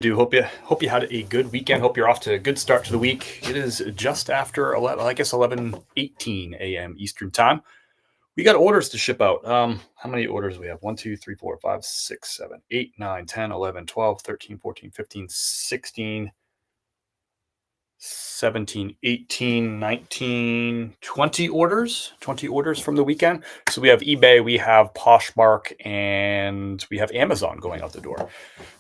Hope you had a good weekend. Hope you're off to a good start to the week. It is just after 11:18 a.m. Eastern time. We got orders to ship out. How many orders do we have? 1, 2, 3, 4, 5, 6, 7, 8, 9, 10, 11, 12, 13, 14, 15, 16, 17, 18, 19, 20 orders. 20 orders from the weekend. So we have eBay, we have Poshmark, and we have Amazon going out the door.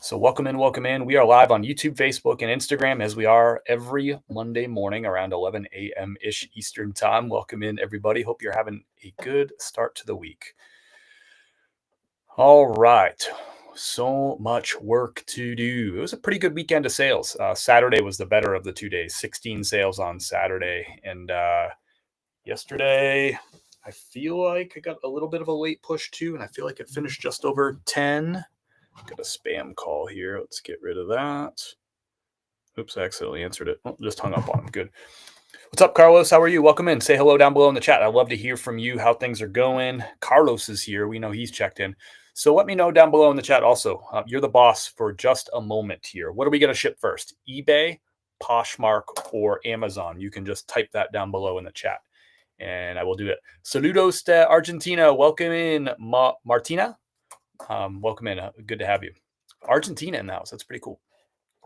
So welcome in, welcome in. We are live on YouTube, Facebook, and Instagram, as we are every Monday morning around 11 a.m.-ish Eastern time. Welcome in, everybody. Hope you're having a good start to the week. All right. So much work to do. It was a pretty good weekend of sales. Saturday was the better of the 2 days. 16 sales on Saturday. And yesterday, I feel like I got a little bit of a late push too. And I feel like it finished just over 10. Got a spam call here. Let's get rid of that. Oops, I accidentally answered it. Oh, just hung up on him. Good. What's up, Carlos? How are you? Welcome in. Say hello down below in the chat. I'd love to hear from you how things are going. Carlos is here. We know he's checked in. So let me know down below in the chat also. You're the boss for just a moment here. What are we going to ship first? eBay, Poshmark, or Amazon? You can just type that down below in the chat, and I will do it. Saludos to Argentina. Welcome in, Martina. Welcome in. Good to have you. Argentina in the house. That's pretty cool.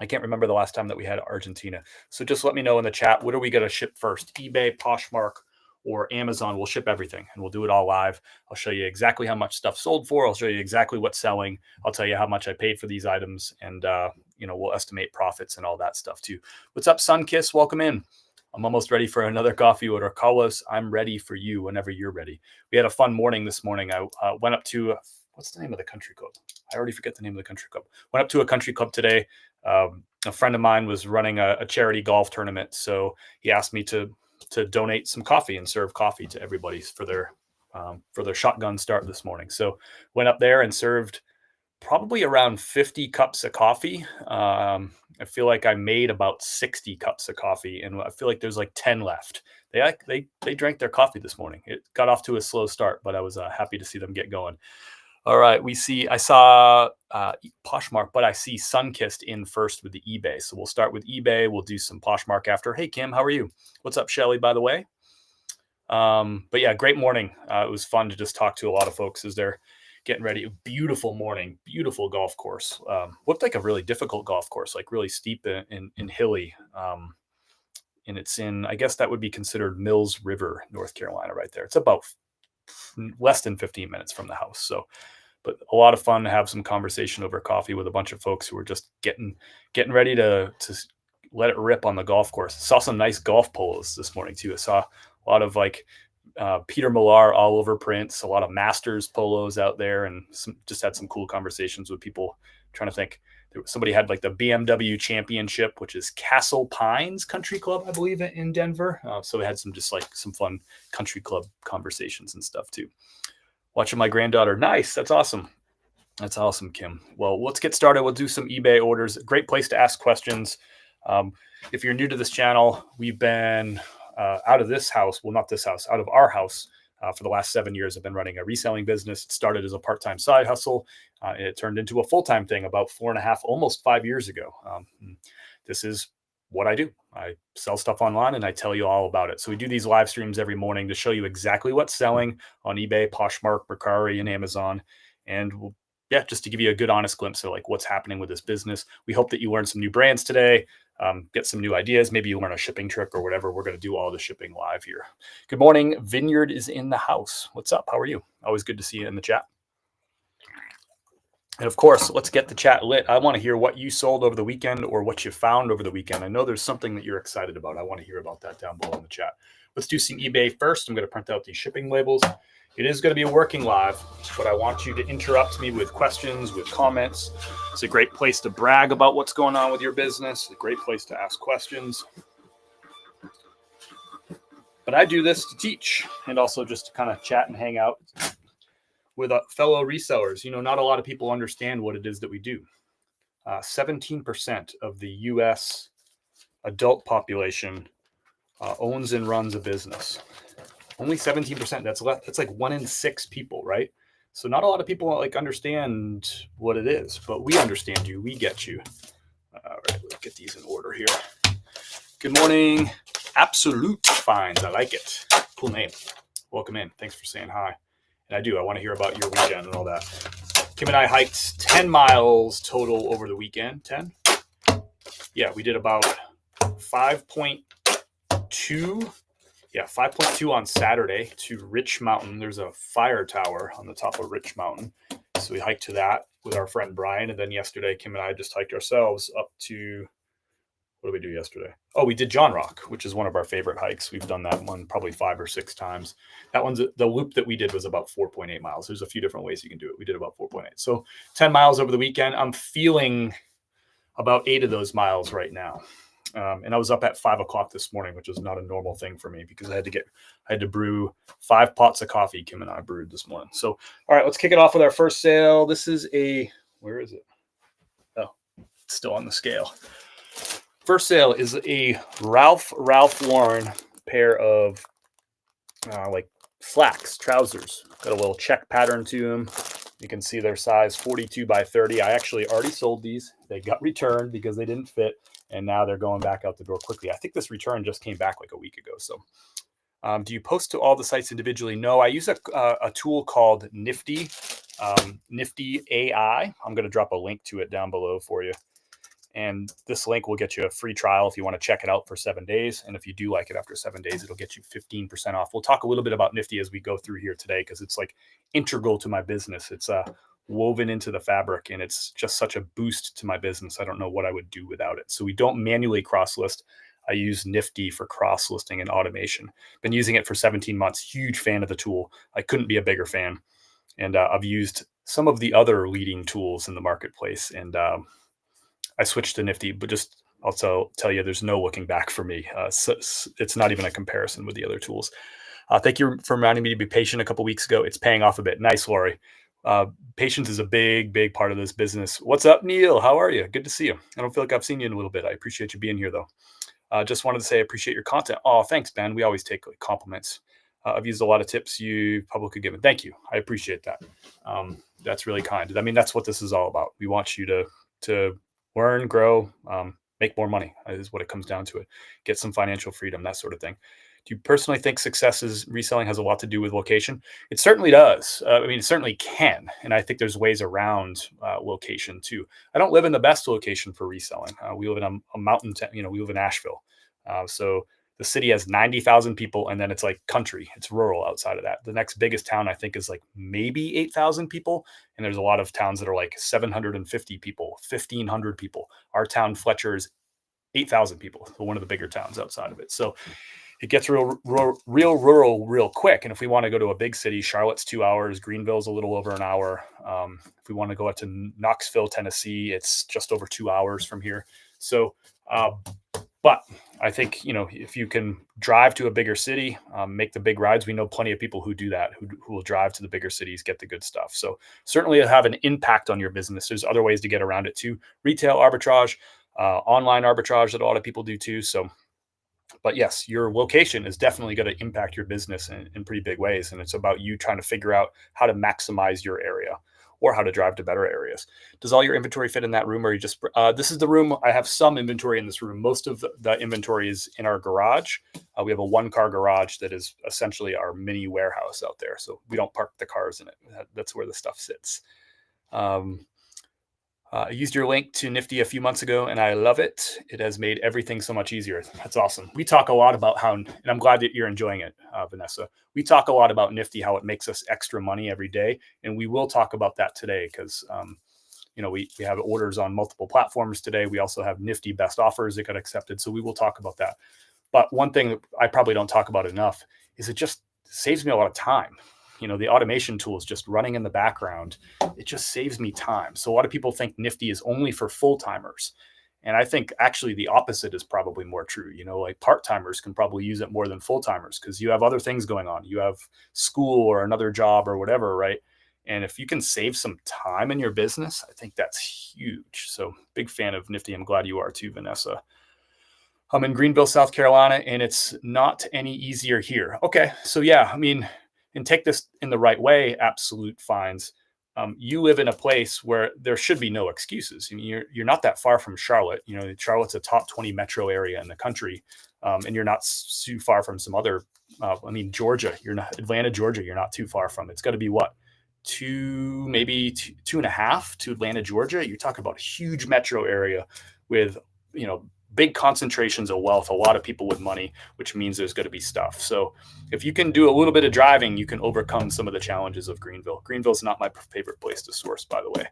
I can't remember the last time that we had Argentina. So just let me know in the chat. What are we going to ship first? eBay, Poshmark, or Amazon? We'll ship everything, and we'll do it all live. I'll show you exactly how much stuff sold for. I'll show you exactly what's selling. I'll tell you how much I paid for these items, and we'll estimate profits and all that stuff too. What's up, Sunkiss? Welcome in. I'm almost ready for another coffee order. Carlos, I'm ready for you whenever you're ready. We had a fun morning this morning. I went up to what's the name of the country club? I already forget the name of the country club. Went up to a country club today. A friend of mine was running a charity golf tournament, so he asked me to donate some coffee and serve coffee to everybody for their shotgun start this morning. So went up there and served probably around 50 cups of coffee. I feel like I made about 60 cups of coffee, and I feel like there's like 10 left. They drank their coffee this morning. It got off to a slow start, but I was happy to see them get going. All right, I saw Poshmark, but I see Sunkissed in first with the eBay. So we'll start with eBay. We'll do some Poshmark after. Hey, Kim, how are you? What's up, Shelly, by the way? But yeah, great morning. It was fun to just talk to a lot of folks as they're getting ready. Beautiful morning, beautiful golf course. Looked like a really difficult golf course, like really steep and hilly. And it's in, I guess that would be considered Mills River, North Carolina, right there. It's about less than 15 minutes from the house. So, but a lot of fun to have some conversation over coffee with a bunch of folks who are just getting ready to let it rip on the golf course. Saw some nice golf polos this morning too. I saw a lot of like Peter Millar all over prints, a lot of Masters polos out there, and just had some cool conversations with people. Trying to think, somebody had like the BMW Championship, which is Castle Pines Country Club, I believe, in Denver. So we had some fun country club conversations and stuff too. Watching my granddaughter. Nice. That's awesome. That's awesome, Kim. Well, let's get started. We'll do some eBay orders. Great place to ask questions. If you're new to this channel, we've been out of this house. Well, not this house, out of our house. For the last 7 years, I've been running a reselling business. It started as a part-time side hustle. It turned into a full-time thing about 4.5, almost 5 years ago. This is what I do. I sell stuff online and I tell you all about it. So we do these live streams every morning to show you exactly what's selling on eBay, Poshmark, Mercari, and Amazon. And just to give you a good, honest glimpse of like what's happening with this business. We hope that you learn some new brands today. Get some new ideas. Maybe you learn a shipping trick or whatever. We're going to do all the shipping live here. Good morning. Vineyard is in the house. What's up? How are you? Always good to see you in the chat. And of course, let's get the chat lit. I want to hear what you sold over the weekend or what you found over the weekend. I know there's something that you're excited about. I want to hear about that down below in the chat. Let's do some eBay first. I'm going to print out these shipping labels. It is going to be working live, but I want you to interrupt me with questions, with comments. It's a great place to brag about what's going on with your business. A great place to ask questions. But I do this to teach and also just to kind of chat and hang out with fellow resellers. Not a lot of people understand what it is that we do. 17% of the U.S. adult population owns and runs a business. Only 17%. That's like 1 in 6 people, right? So not a lot of people like understand what it is, but we understand you. We get you. get these in order here. Good morning, Absolute Finds. I like it. Cool name. Welcome in. Thanks for saying hi. And I want to hear about your weekend and all that. Kim and I hiked 10 miles total over the weekend. 10? Yeah, we did about 5.2. Yeah, 5.2 on Saturday to Rich Mountain. There's a fire tower on the top of Rich Mountain. So we hiked to that with our friend Brian. And then yesterday, Kim and I just hiked ourselves up to, what did we do yesterday? Oh, we did John Rock, which is one of our favorite hikes. We've done that one probably 5 or 6 times. That one's, the loop that we did was about 4.8 miles. There's a few different ways you can do it. We did about 4.8. So 10 miles over the weekend. I'm feeling about 8 of those miles right now. And I was up at 5 o'clock this morning, which is not a normal thing for me because I had to brew 5 pots of coffee. Kim and I brewed this morning. So, all right, let's kick it off with our first sale. This is where is it? Oh, it's still on the scale. First sale is a Ralph Lauren pair of like slacks, trousers. Got a little check pattern to them. You can see their size 42 by 30. I actually already sold these. They got returned because they didn't fit. And now they're going back out the door quickly. I think this return just came back like a week ago. So do you post to all the sites individually? No, I use a tool called Nifty, Nifty AI. I'm going to drop a link to it down below for you. And this link will get you a free trial if you want to check it out for 7 days. And if you do like it after 7 days, it'll get you 15% off. We'll talk a little bit about Nifty as we go through here today because it's like integral to my business. It's woven into the fabric and it's just such a boost to my business. I don't know what I would do without it. So we don't manually cross list. I use Nifty for cross listing and automation. Been using it for 17 months. Huge fan of the tool. I couldn't be a bigger fan. And I've used some of the other leading tools in the marketplace. And I switched to Nifty, but just also tell you there's no looking back for me. So it's not even a comparison with the other tools. Thank you for reminding me to be patient a couple weeks ago. It's paying off a bit. Nice, Lori. Patience is a big part of this business. What's up, Neil? How are you? Good to see you. I don't feel like I've seen you in a little bit. I appreciate you being here, though. Just wanted to say I appreciate your content. Oh, thanks, Ben. We always take compliments. I've used a lot of tips you publicly given. Thank you. I appreciate that. That's really kind. I mean, that's what this is all about. We want you to learn, grow, make more money is what it comes down to. It. Get some financial freedom, that sort of thing. Do you personally think success reselling has a lot to do with location? It certainly does. I mean, it certainly can. And I think there's ways around location too. I don't live in the best location for reselling. We live in a mountain town, we live in Asheville. So the city has 90,000 people and then it's like country. It's rural outside of that. The next biggest town I think is like maybe 8,000 people. And there's a lot of towns that are like 750 people, 1,500 people. Our town, Fletcher, is 8,000 people. So one of the bigger towns outside of it. So it gets real rural real quick. And if we want to go to a big city, Charlotte's 2 hours, Greenville's a little over an hour. If we want to go out to Knoxville, Tennessee, it's just over 2 hours from here. So, but I think, if you can drive to a bigger city, make the big rides, we know plenty of people who do that, who will drive to the bigger cities, get the good stuff. So certainly it'll have an impact on your business. There's other ways to get around it too. Retail arbitrage, online arbitrage that a lot of people do too. So, but yes, your location is definitely going to impact your business in pretty big ways. And it's about you trying to figure out how to maximize your area or how to drive to better areas. Does all your inventory fit in that room or you just, this is the room. I have some inventory in this room. Most of the inventory is in our garage. We have a 1-car garage that is essentially our mini warehouse out there. So we don't park the cars in it. That's where the stuff sits. I used your link to Nifty a few months ago, and I love it. It has made everything so much easier. That's awesome. We talk a lot about how, and I'm glad that you're enjoying it, Vanessa. We talk a lot about Nifty, how it makes us extra money every day, and we will talk about that today because, we have orders on multiple platforms today. We also have Nifty best offers that got accepted, so we will talk about that. But one thing that I probably don't talk about enough is it just saves me a lot of time. The automation tool is just running in the background. It just saves me time. So a lot of people think Nifty is only for full-timers. And I think actually the opposite is probably more true. Like part-timers can probably use it more than full-timers because you have other things going on. You have school or another job or whatever, right? And if you can save some time in your business, I think that's huge. So big fan of Nifty. I'm glad you are too, Vanessa. I'm in Greenville, South Carolina, and it's not any easier here. Okay. So yeah, and take this in the right way. Absolute Finds. you live in a place where there should be no excuses. I mean, you're not that far from Charlotte. You know, Charlotte's a top 20 metro area in the country, and you're not too far from some other. I mean, Georgia. You're not Atlanta, Georgia. You're not too far from. It's got to be what, maybe two and a half to Atlanta, Georgia. You're talking about a huge metro area with, you know, big concentrations of wealth, a lot of people with money, which means there's going to be stuff. So if you can do a little bit of driving, you can overcome some of the challenges of Greenville. Greenville's not my favorite place to source, by the way.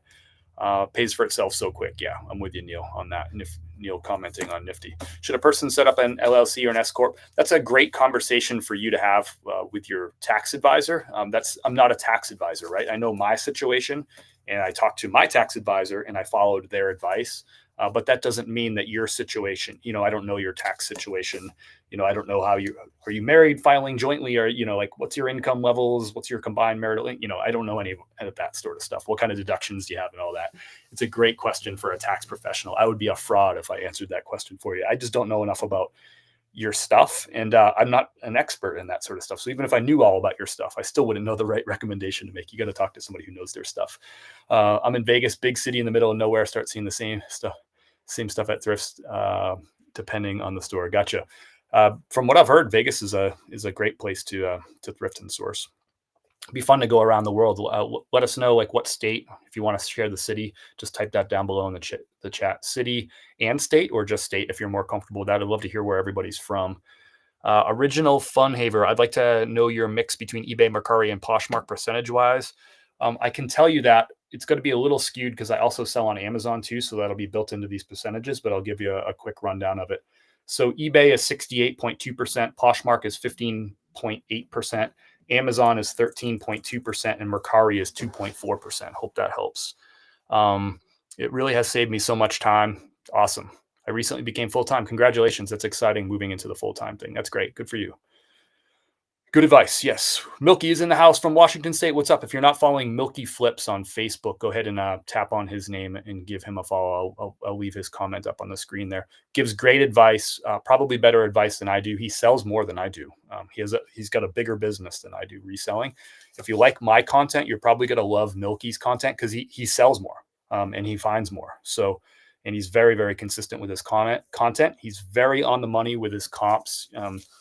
Pays for itself so quick. Yeah, I'm with you, Neil, on that. And if Neil commenting on Nifty, should a person set up an LLC or an S corp? That's a great conversation for you to have with your tax advisor. I'm not a tax advisor, right? I know my situation, and I talked to my tax advisor, and I followed their advice. But that doesn't mean that your situation, you know, I don't know your tax situation. You know, I don't know are you married, filing jointly, or, you know, like what's your income levels? What's your combined marital, you know, I don't know any of that sort of stuff. What kind of deductions do you have and all that? It's a great question for a tax professional. I would be a fraud if I answered that question for you. I just don't know enough about your stuff. And I'm not an expert in that sort of stuff. So even if I knew all about your stuff, I still wouldn't know the right recommendation to make. You got to talk to somebody who knows their stuff. I'm in Vegas, big city in the middle of nowhere. Start seeing the same stuff at thrifts, depending on the store. Gotcha. From what I've heard, Vegas is a great place to thrift and source. It'd be fun to go around the world. Let us know like what state. If you want to share the city, just type that down below in the chat. City and state, or just state if you're more comfortable with that. I'd love to hear where everybody's from. Original Fun Haver, I'd like to know your mix between eBay, Mercari, and Poshmark percentage-wise. I can tell you that it's going to be a little skewed because I also sell on Amazon too, so that'll be built into these percentages, but I'll give you a quick rundown of it. So eBay is 68.2%, Poshmark is 15.8%, Amazon is 13.2%, and Mercari is 2.4%. Hope that helps. It really has saved me so much time. Awesome. I recently became full-time. Congratulations. That's exciting, moving into the full-time thing. That's great. Good for you. Good advice. Yes. Milky is in the house from Washington State. What's up? If you're not following Milky Flips on Facebook, go ahead and tap on his name and give him a follow. I'll leave his comment up on the screen there. Gives great advice, probably better advice than I do. He sells more than I do. He's got a bigger business than I do reselling. If you like my content, you're probably going to love Milky's content because he sells more and he finds more. So, and he's very, very consistent with his content. He's very on the money with his comps.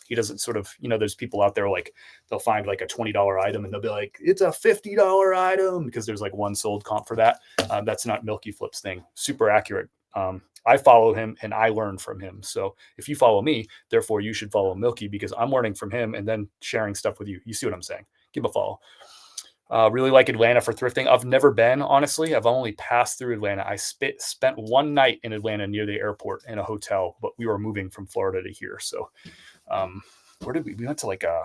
He doesn't sort of, you know, there's people out there like they'll find like a $20 item and they'll be like, it's a $50 item because there's like one sold comp for that. That's not Milky Flip's thing. Super accurate. I follow him and I learn from him. So if you follow me, therefore you should follow Milky because I'm learning from him and then sharing stuff with you. You see what I'm saying? Give a follow. Really like Atlanta for thrifting. I've never been, honestly. I've only passed through Atlanta. I spent one night in Atlanta near the airport in a hotel, but we were moving from Florida to here. So where did we went to like a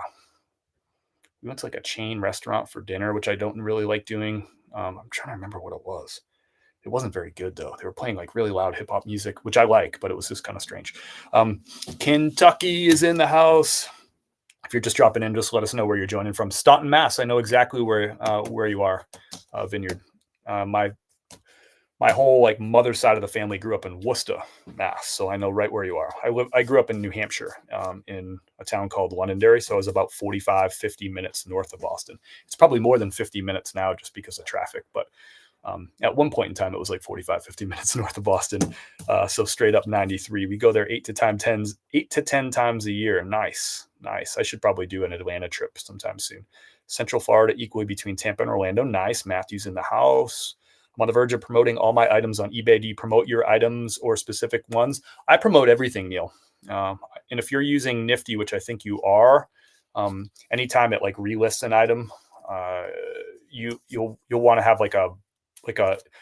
chain restaurant for dinner, which I don't really like doing. I'm trying to remember what it was. It wasn't very good though. They were playing like really loud hip hop music, which I like, but it was just kind of strange. Kentucky is in the house. If you're just dropping in, just let us know where you're joining from. Staunton, Mass. I know exactly where you are, Vineyard. My whole like mother's side of the family grew up in Worcester, Mass. So I know right where you are. I grew up in New Hampshire, in a town called Londonderry. So I was about 50 minutes north of Boston. It's probably more than 50 minutes now just because of traffic. But at one point in time, it was like 50 minutes north of Boston. So straight up 93. We go there 8 to 10 times a year. Nice. I should probably do an Atlanta trip sometime soon. Central Florida, equally between Tampa and Orlando. Nice. Matthew's in the house. I'm on the verge of promoting all my items on eBay. Do you promote your items or specific ones? I promote everything, Neil. And if you're using Nifty, which I think you are, anytime it like relists an item, you'll want to have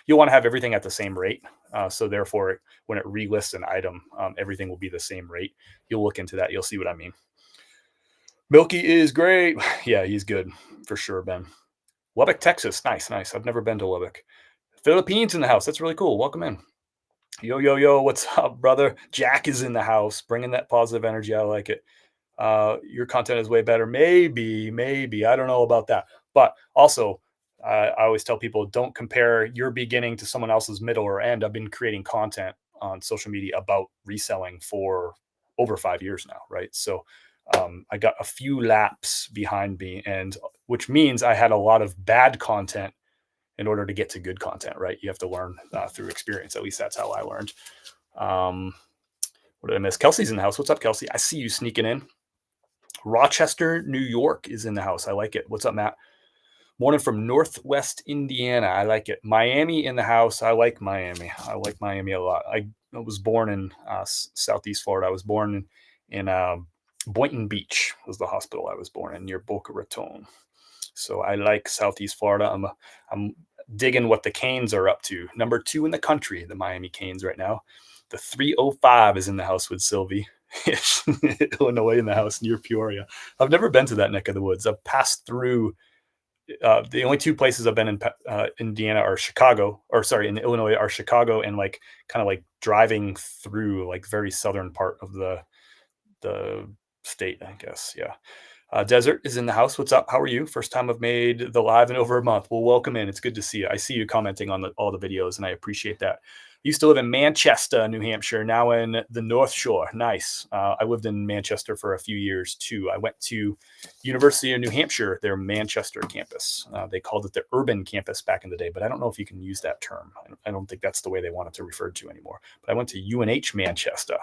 you'll want to have everything at the same rate. So therefore, when it relists an item, everything will be the same rate. You'll look into that. You'll see what I mean. Milky is great. Yeah, he's good for sure, Ben. Lubbock, Texas. Nice. I've never been to Lubbock. Philippines in the house. That's really cool. Welcome in. Yo. What's up, brother? Jack is in the house, bringing that positive energy. I like it. Your content is way better. Maybe. I don't know about that. But also, I always tell people, don't compare your beginning to someone else's middle or end. I've been creating content on social media about reselling for over 5 years now, right? So I got a few laps behind me, and which means I had a lot of bad content in order to get to good content, right? You have to learn through experience. At least that's how I learned. What did I miss? Kelsey's in the house. What's up, Kelsey? I see you sneaking in. Rochester, New York is in the house. I like it. What's up, Matt? Morning from Northwest Indiana. I like it. Miami in the house. I like Miami. I like Miami a lot. I was born in Southeast Florida. I was born in Boynton Beach was the hospital I was born in, near Boca Raton. So I like Southeast Florida. I'm digging what the Canes are up to. Number 2 in the country, the Miami Canes right now. The 305 is in the house with Sylvie. Illinois in the house near Peoria. I've never been to that neck of the woods. I've passed through. The only 2 places I've been in Indiana are in Illinois are Chicago and like kind of like driving through like very southern part of the state, I guess. Yeah. Desert is in the house. What's up? How are you? First time I've made the live in over a month. Well, welcome in. It's good to see you. I see you commenting on all the videos, and I appreciate that. I used to live in Manchester, New Hampshire, now in the North Shore. Nice. I lived in Manchester for a few years, too. I went to University of New Hampshire, their Manchester campus. They called it the urban campus back in the day, but I don't know if you can use that term. I don't think that's the way they want it to refer to anymore. But I went to UNH Manchester.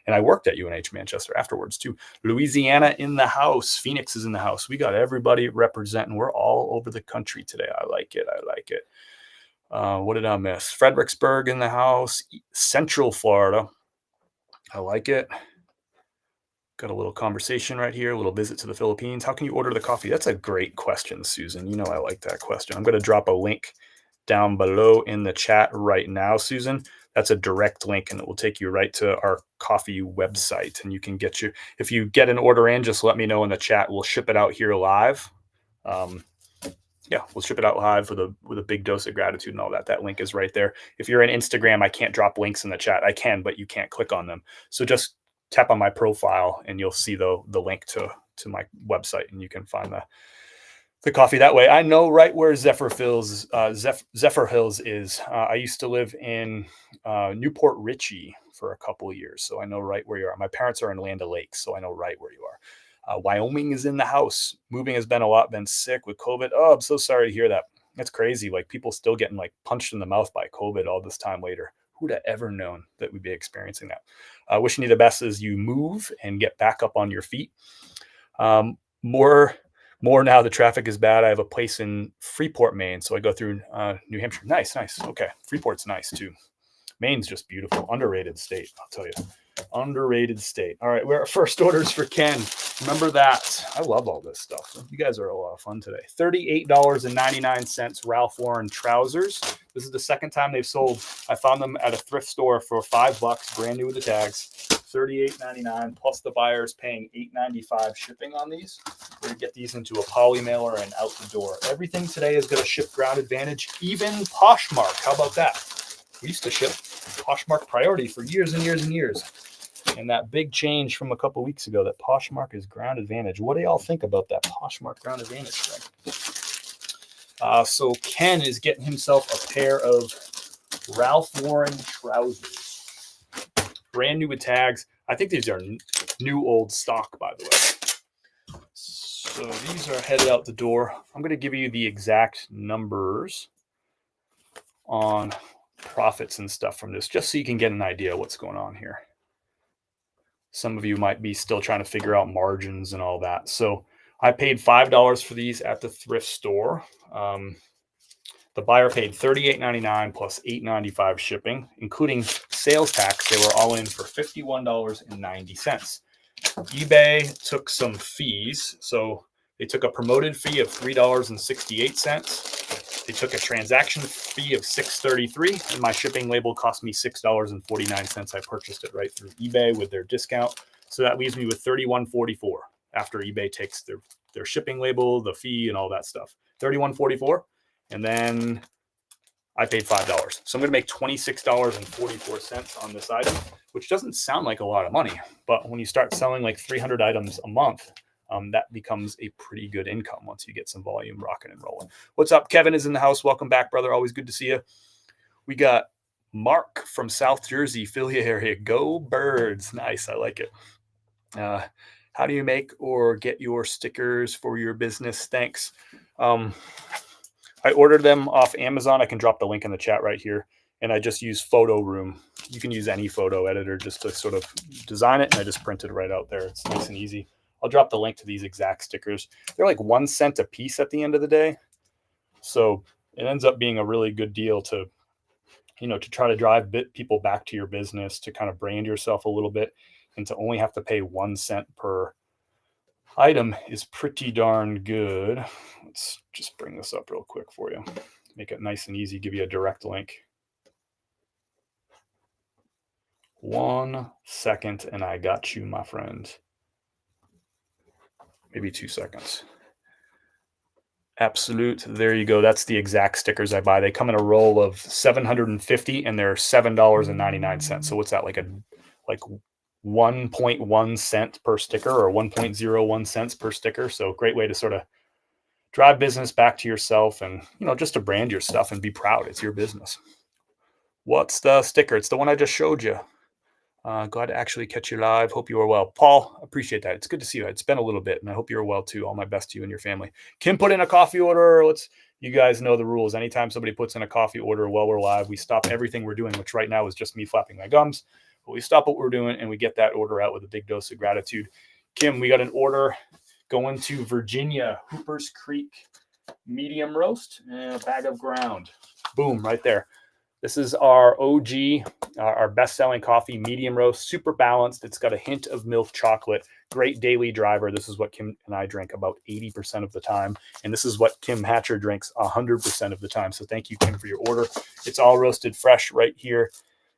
And I worked at UNH Manchester afterwards, too. Louisiana in the house. Phoenix is in the house. We got everybody representing. We're all over the country today. I like it. I like it. What did I miss? Fredericksburg in the house. Central Florida. I like it. Got a little conversation right here. A little visit to the Philippines. How can you order the coffee? That's a great question, Susan. You know I like that question. I'm going to drop a link down below in the chat right now, Susan. That's a direct link, and it will take you right to our coffee website. And you can get if you get an order in, just let me know in the chat. We'll ship it out here live. Yeah, we'll ship it out live with a big dose of gratitude and all that. That link is right there. If you're in Instagram, I can't drop links in the chat. I can, but you can't click on them. So just tap on my profile, and you'll see the link to my website, and you can find the coffee that way. I know right where Zephyr Hills is. I used to live in Newport Richey for a couple of years, so I know right where you are. My parents are in Land O'Lakes, so I know right where you are. Wyoming is in the house. Moving has been been sick with COVID. Oh, I'm so sorry to hear that. That's crazy. Like people still getting like punched in the mouth by COVID all this time later. Who'd have ever known that we'd be experiencing that? Wishing you the best as you move and get back up on your feet. More now, the traffic is bad. I have a place in Freeport, Maine, so I go through New Hampshire. Nice. Okay, Freeport's nice too. Maine's just beautiful. Underrated state, I'll tell you. Underrated state. All right, we're our first orders for Ken. Remember that. I love all this stuff. You guys are a lot of fun today. $38.99 Ralph Lauren trousers. This is the second time they've sold. I found them at a thrift store for $5, brand new with the tags. $38.99 plus the buyer's paying $8.95 shipping on these. We're gonna get these into a poly mailer and out the door. Everything today is going to ship Ground Advantage, even Poshmark. How about that? We used to ship Poshmark Priority for years and years and years. And that big change from a couple weeks ago, that Poshmark is Ground Advantage. What do y'all think about that Poshmark Ground Advantage thing? So Ken is getting himself a pair of Ralph Lauren trousers. Brand new with tags. I think these are new old stock, by the way. So these are headed out the door. I'm going to give you the exact numbers on profits and stuff from this, just so you can get an idea of what's going on here. Some of you might be still trying to figure out margins and all that. So I paid $5 for these at the thrift store. The buyer paid $38.99 plus $8.95 shipping, including sales tax. They were all in for $51.90. eBay took some fees. So they took a promoted fee of $3.68. They took a transaction fee of $6.33, and my shipping label cost me $6.49. I purchased it right through eBay with their discount. So that leaves me with $31.44 after eBay takes their shipping label, the fee, and all that stuff. $31.44. And then I paid $5. So I'm going to make $26.44 on this item, which doesn't sound like a lot of money. But when you start selling like 300 items a month, that becomes a pretty good income once you get some volume rocking and rolling. What's up? Kevin is in the house. Welcome back, brother. Always good to see you. We got Mark from South Jersey, Philly area. Go Birds. Nice. I like it. How do you make or get your stickers for your business? Thanks. I I ordered them off Amazon. I can drop the link in the chat right here. And I just use Photo Room. You can use any photo editor just to sort of design it. And I just printed right out there. It's nice and easy. I'll drop the link to these exact stickers. They're like 1 cent a piece at the end of the day. So it ends up being a really good deal to, to try to drive people back to your business, to kind of brand yourself a little bit, and to only have to pay 1 cent per item is pretty darn good. Let's just bring this up real quick for you. Make it nice and easy, give you a direct link. 1 second and I got you, my friend. Maybe 2 seconds. Absolute. There you go. That's the exact stickers I buy. They come in a roll of 750 and they're $7.99. So what's that, like 1.1 cent per sticker, or 1.01 cents per sticker. So great way to sort of drive business back to yourself and, just to brand your stuff and be proud. It's your business. What's the sticker? It's the one I just showed you. Glad to actually catch you live. Hope you are well. Paul, appreciate that. It's good to see you. It's been a little bit, and I hope you're well too. All my best to you and your family. Kim put in a coffee order. You guys know the rules. Anytime somebody puts in a coffee order while we're live, we stop everything we're doing, which right now is just me flapping my gums. But we stop what we're doing and we get that order out with a big dose of gratitude. Kim, we got an order going to Virginia, Hoopers Creek medium roast and a bag of ground. Boom, right there. This is our OG, our best-selling coffee, medium roast, super balanced. It's got a hint of milk chocolate. Great daily driver. This is what Kim and I drink about 80% of the time. And this is what Kim Hatcher drinks 100% of the time. So thank you, Kim, for your order. It's all roasted fresh right here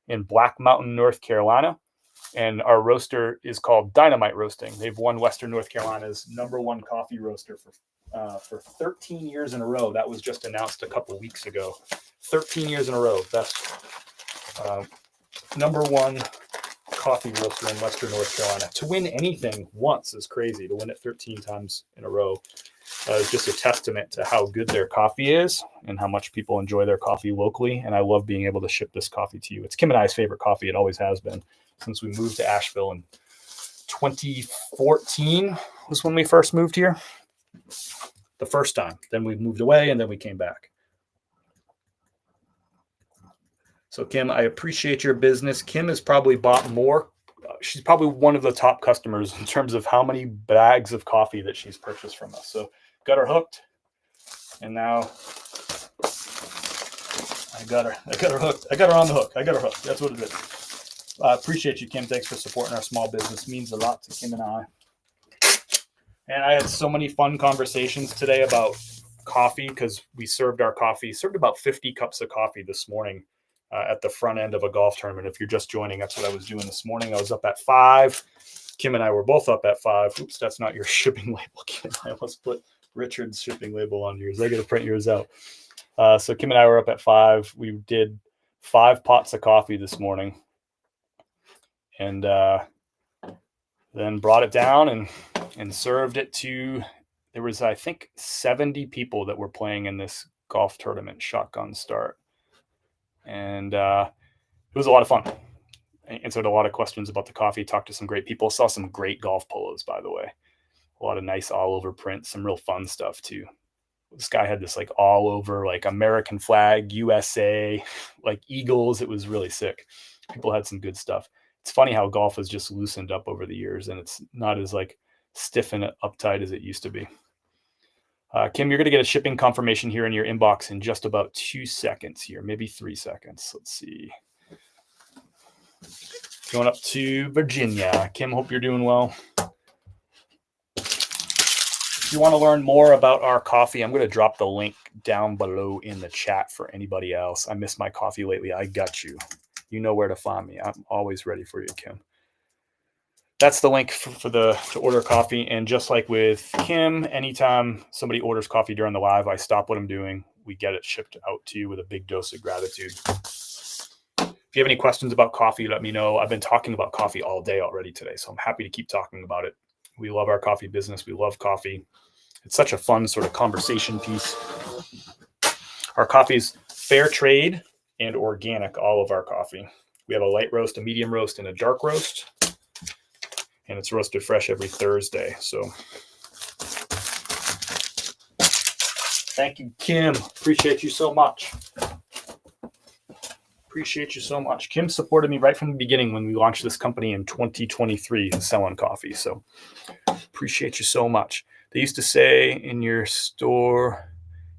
in Black Mountain, North Carolina. And our roaster is called Dynamite Roasting. They've won Western North Carolina's #1 coffee roaster for 13 years in a row. That was just announced a couple weeks ago. 13 years in a row. Best #1 coffee roaster in Western North Carolina. To win anything once is crazy. To win it 13 times in a row is just a testament to how good their coffee is and how much people enjoy their coffee locally. And I love being able to ship this coffee to you. It's Kim and I's favorite coffee. It always has been since we moved to Asheville in 2014 was when we first moved here. The first time. Then we moved away and then we came back. So Kim, I appreciate your business. Kim has probably bought more. She's probably one of the top customers in terms of how many bags of coffee that she's purchased from us. So got her hooked. And now I got her hooked. I got her on the hook. I got her hooked. That's what it is. I appreciate you, Kim. Thanks for supporting our small business. It means a lot to Kim and I. And I had so many fun conversations today about coffee because we served about 50 cups of coffee this morning at the front end of a golf tournament. If you're just joining, that's what I was doing this morning. I was up at 5. Kim and I were both up at 5. Oops, that's not your shipping label, Kim. I almost put Richard's shipping label on yours. I got to print yours out. So Kim and I were up at 5. We did 5 pots of coffee this morning. And then brought it down and served it to, there was, I think, 70 people that were playing in this golf tournament, shotgun start. And it was a lot of fun. Answered a lot of questions about the coffee, talked to some great people, saw some great golf polos, by the way. A lot of nice all over prints, some real fun stuff too. This guy had this like all over like American flag, USA, like Eagles. It was really sick. People had some good stuff. It's funny how golf has just loosened up over the years and it's not as like stiff and uptight as it used to be. Kim, you're going to get a shipping confirmation here in your inbox in just about 2 seconds here, maybe 3 seconds. Let's see. Going up to Virginia. Kim, hope you're doing well. If you want to learn more about our coffee, I'm going to drop the link down below in the chat for anybody else. I miss my coffee lately. I got you. You know where to find me. I'm always ready for you, Kim. That's the link to order coffee. And just like with Kim, anytime somebody orders coffee during the live, I stop what I'm doing. We get it shipped out to you with a big dose of gratitude. If you have any questions about coffee, let me know. I've been talking about coffee all day already today, so I'm happy to keep talking about it. We love our coffee business. We love coffee. It's such a fun sort of conversation piece. Our coffee is fair trade and organic, all of our coffee. We have a light roast, a medium roast, and a dark roast. And it's roasted fresh every Thursday. So Thank you, Kim. Appreciate you so much. Appreciate you so much. Kim supported me right from the beginning when we launched this company in 2023, selling coffee. So appreciate you so much. They used to say in your store,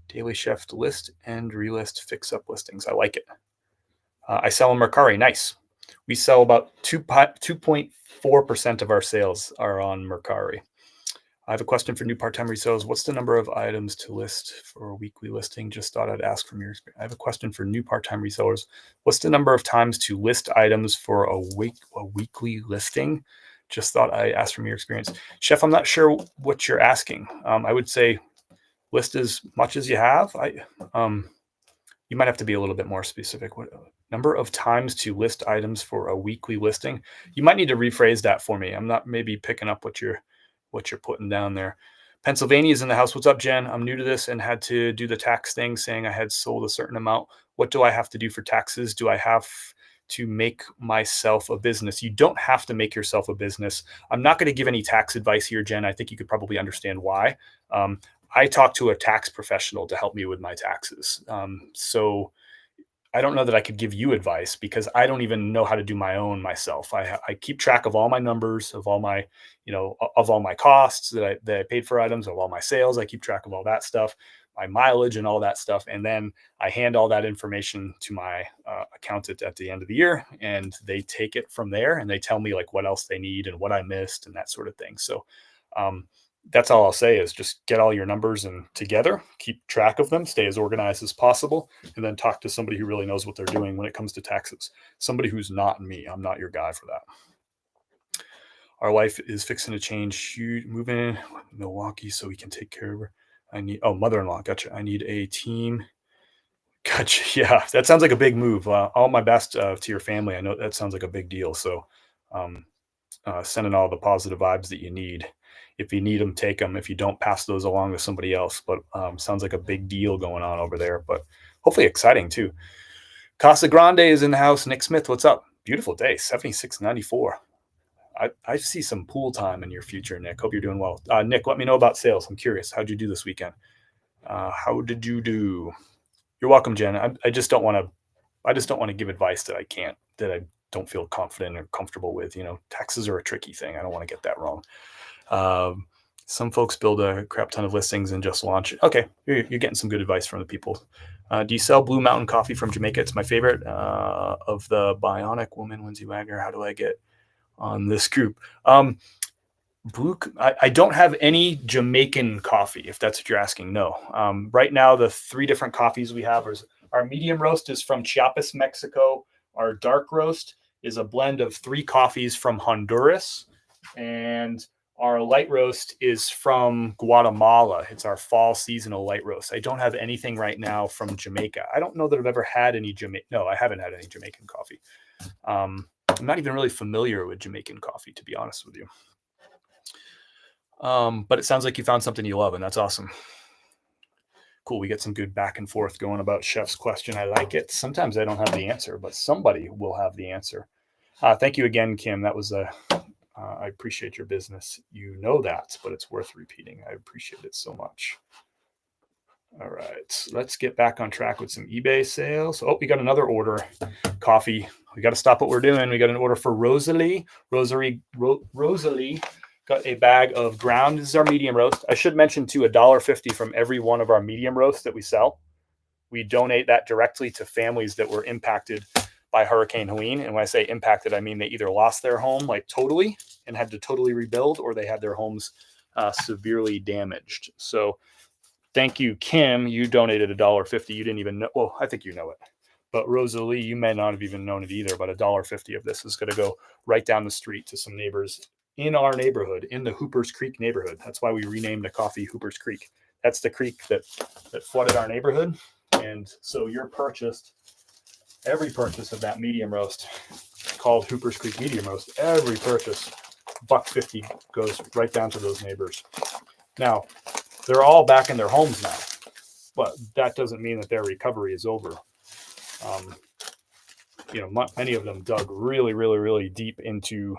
Daily Chef list and relist fix up listings. I like it. I sell on Mercari. Nice. We sell about 2.4% of our sales are on Mercari. I have a question for new part-time resellers. What's the number of items to list for a weekly listing? Just thought I'd ask from your experience. I have a question for new part-time resellers. What's the number of times to list items for a weekly listing? Just thought I'd ask from your experience. Chef, I'm not sure what you're asking. I would say list as much as you have. You might have to be a little bit more specific. What number of times to list items for a weekly listing? You might need to rephrase that for me. I'm not maybe picking up what you're putting down there. Pennsylvania is in the house. What's up, Jen? I'm new to this and had to do the tax thing saying I had sold a certain amount. What do I have to do for taxes? Do I have to make myself a business? You don't have to make yourself a business. I'm not going to give any tax advice here, Jen. I think you could probably understand why. I talked to a tax professional to help me with my taxes. So I don't know that I could give you advice because I don't even know how to do my own myself. I keep track of all my numbers, of all my, of all my costs that I paid for items, of all my sales. I keep track of all that stuff, my mileage and all that stuff. And then I hand all that information to my accountant at the end of the year, and they take it from there and they tell me like what else they need and what I missed and that sort of thing. So, that's all I'll say is just get all your numbers and together, keep track of them, stay as organized as possible, and then talk to somebody who really knows what they're doing when it comes to taxes. Somebody who's not me. I'm not your guy for that. Our wife is fixing to change, move in Milwaukee so we can take care of her. Mother-in-law. Gotcha. I need a team. Gotcha. Yeah, that sounds like a big move. All my best to your family. I know that sounds like a big deal. So sending all the positive vibes that you need. If you need them, take them. If you don't, pass those along to somebody else. But sounds like a big deal going on over there, but hopefully exciting too. Casa Grande is in the house. Nick Smith, what's up? Beautiful day, 76.94. I see some pool time in your future, Nick. Hope you're doing well. Nick, let me know about sales. I'm curious. How'd you do this weekend? How did you do? You're welcome, Jen. I just don't want to give advice that I don't feel confident or comfortable with. Taxes are a tricky thing. I don't want to get that wrong. Some folks build a crap ton of listings and just launch it. Okay, you're getting some good advice from the people. Do you sell Blue Mountain coffee from Jamaica? It's my favorite of the Bionic Woman, Lindsay Wagner. How do I get on this group? I don't have any Jamaican coffee, if that's what you're asking. No. Right now, the 3 different coffees we have is our medium roast is from Chiapas, Mexico. Our dark roast is a blend of 3 coffees from Honduras. And our light roast is from Guatemala. It's our fall seasonal light roast. I don't have anything right now from Jamaica. I don't know that I've ever had any No, I haven't had any Jamaican coffee. I'm not even really familiar with Jamaican coffee, to be honest with you. But it sounds like you found something you love, and that's awesome. Cool. We get some good back and forth going about Chef's question. I like it. Sometimes I don't have the answer, but somebody will have the answer. Thank you again, Kim. That was I appreciate your business. You know that, but it's worth repeating. I appreciate it so much. All right, let's get back on track with some eBay sales. Oh, we got another order. Coffee. We got to stop what we're doing. We got an order for Rosalie. Rosalie got a bag of ground. This is our medium roast. I should mention too, $1.50 from every one of our medium roasts that we sell. We donate that directly to families that were impacted by Hurricane Helene. And when I say impacted, I mean they either lost their home like totally and had to totally rebuild, or they had their homes severely damaged. So thank you, Kim. You donated $1.50. You didn't even know. Well, I think you know it. But Rosalie, you may not have even known it either, but $1.50 of this is going to go right down the street to some neighbors in our neighborhood, in the Hoopers Creek neighborhood. That's why we renamed the coffee Hoopers Creek. That's the creek that flooded our neighborhood. And so every purchase of that medium roast called Hoopers Creek medium roast, every purchase, $1.50 goes right down to those neighbors. Now, they're all back in their homes now, but that doesn't mean that their recovery is over. Many of them dug really, really, really deep into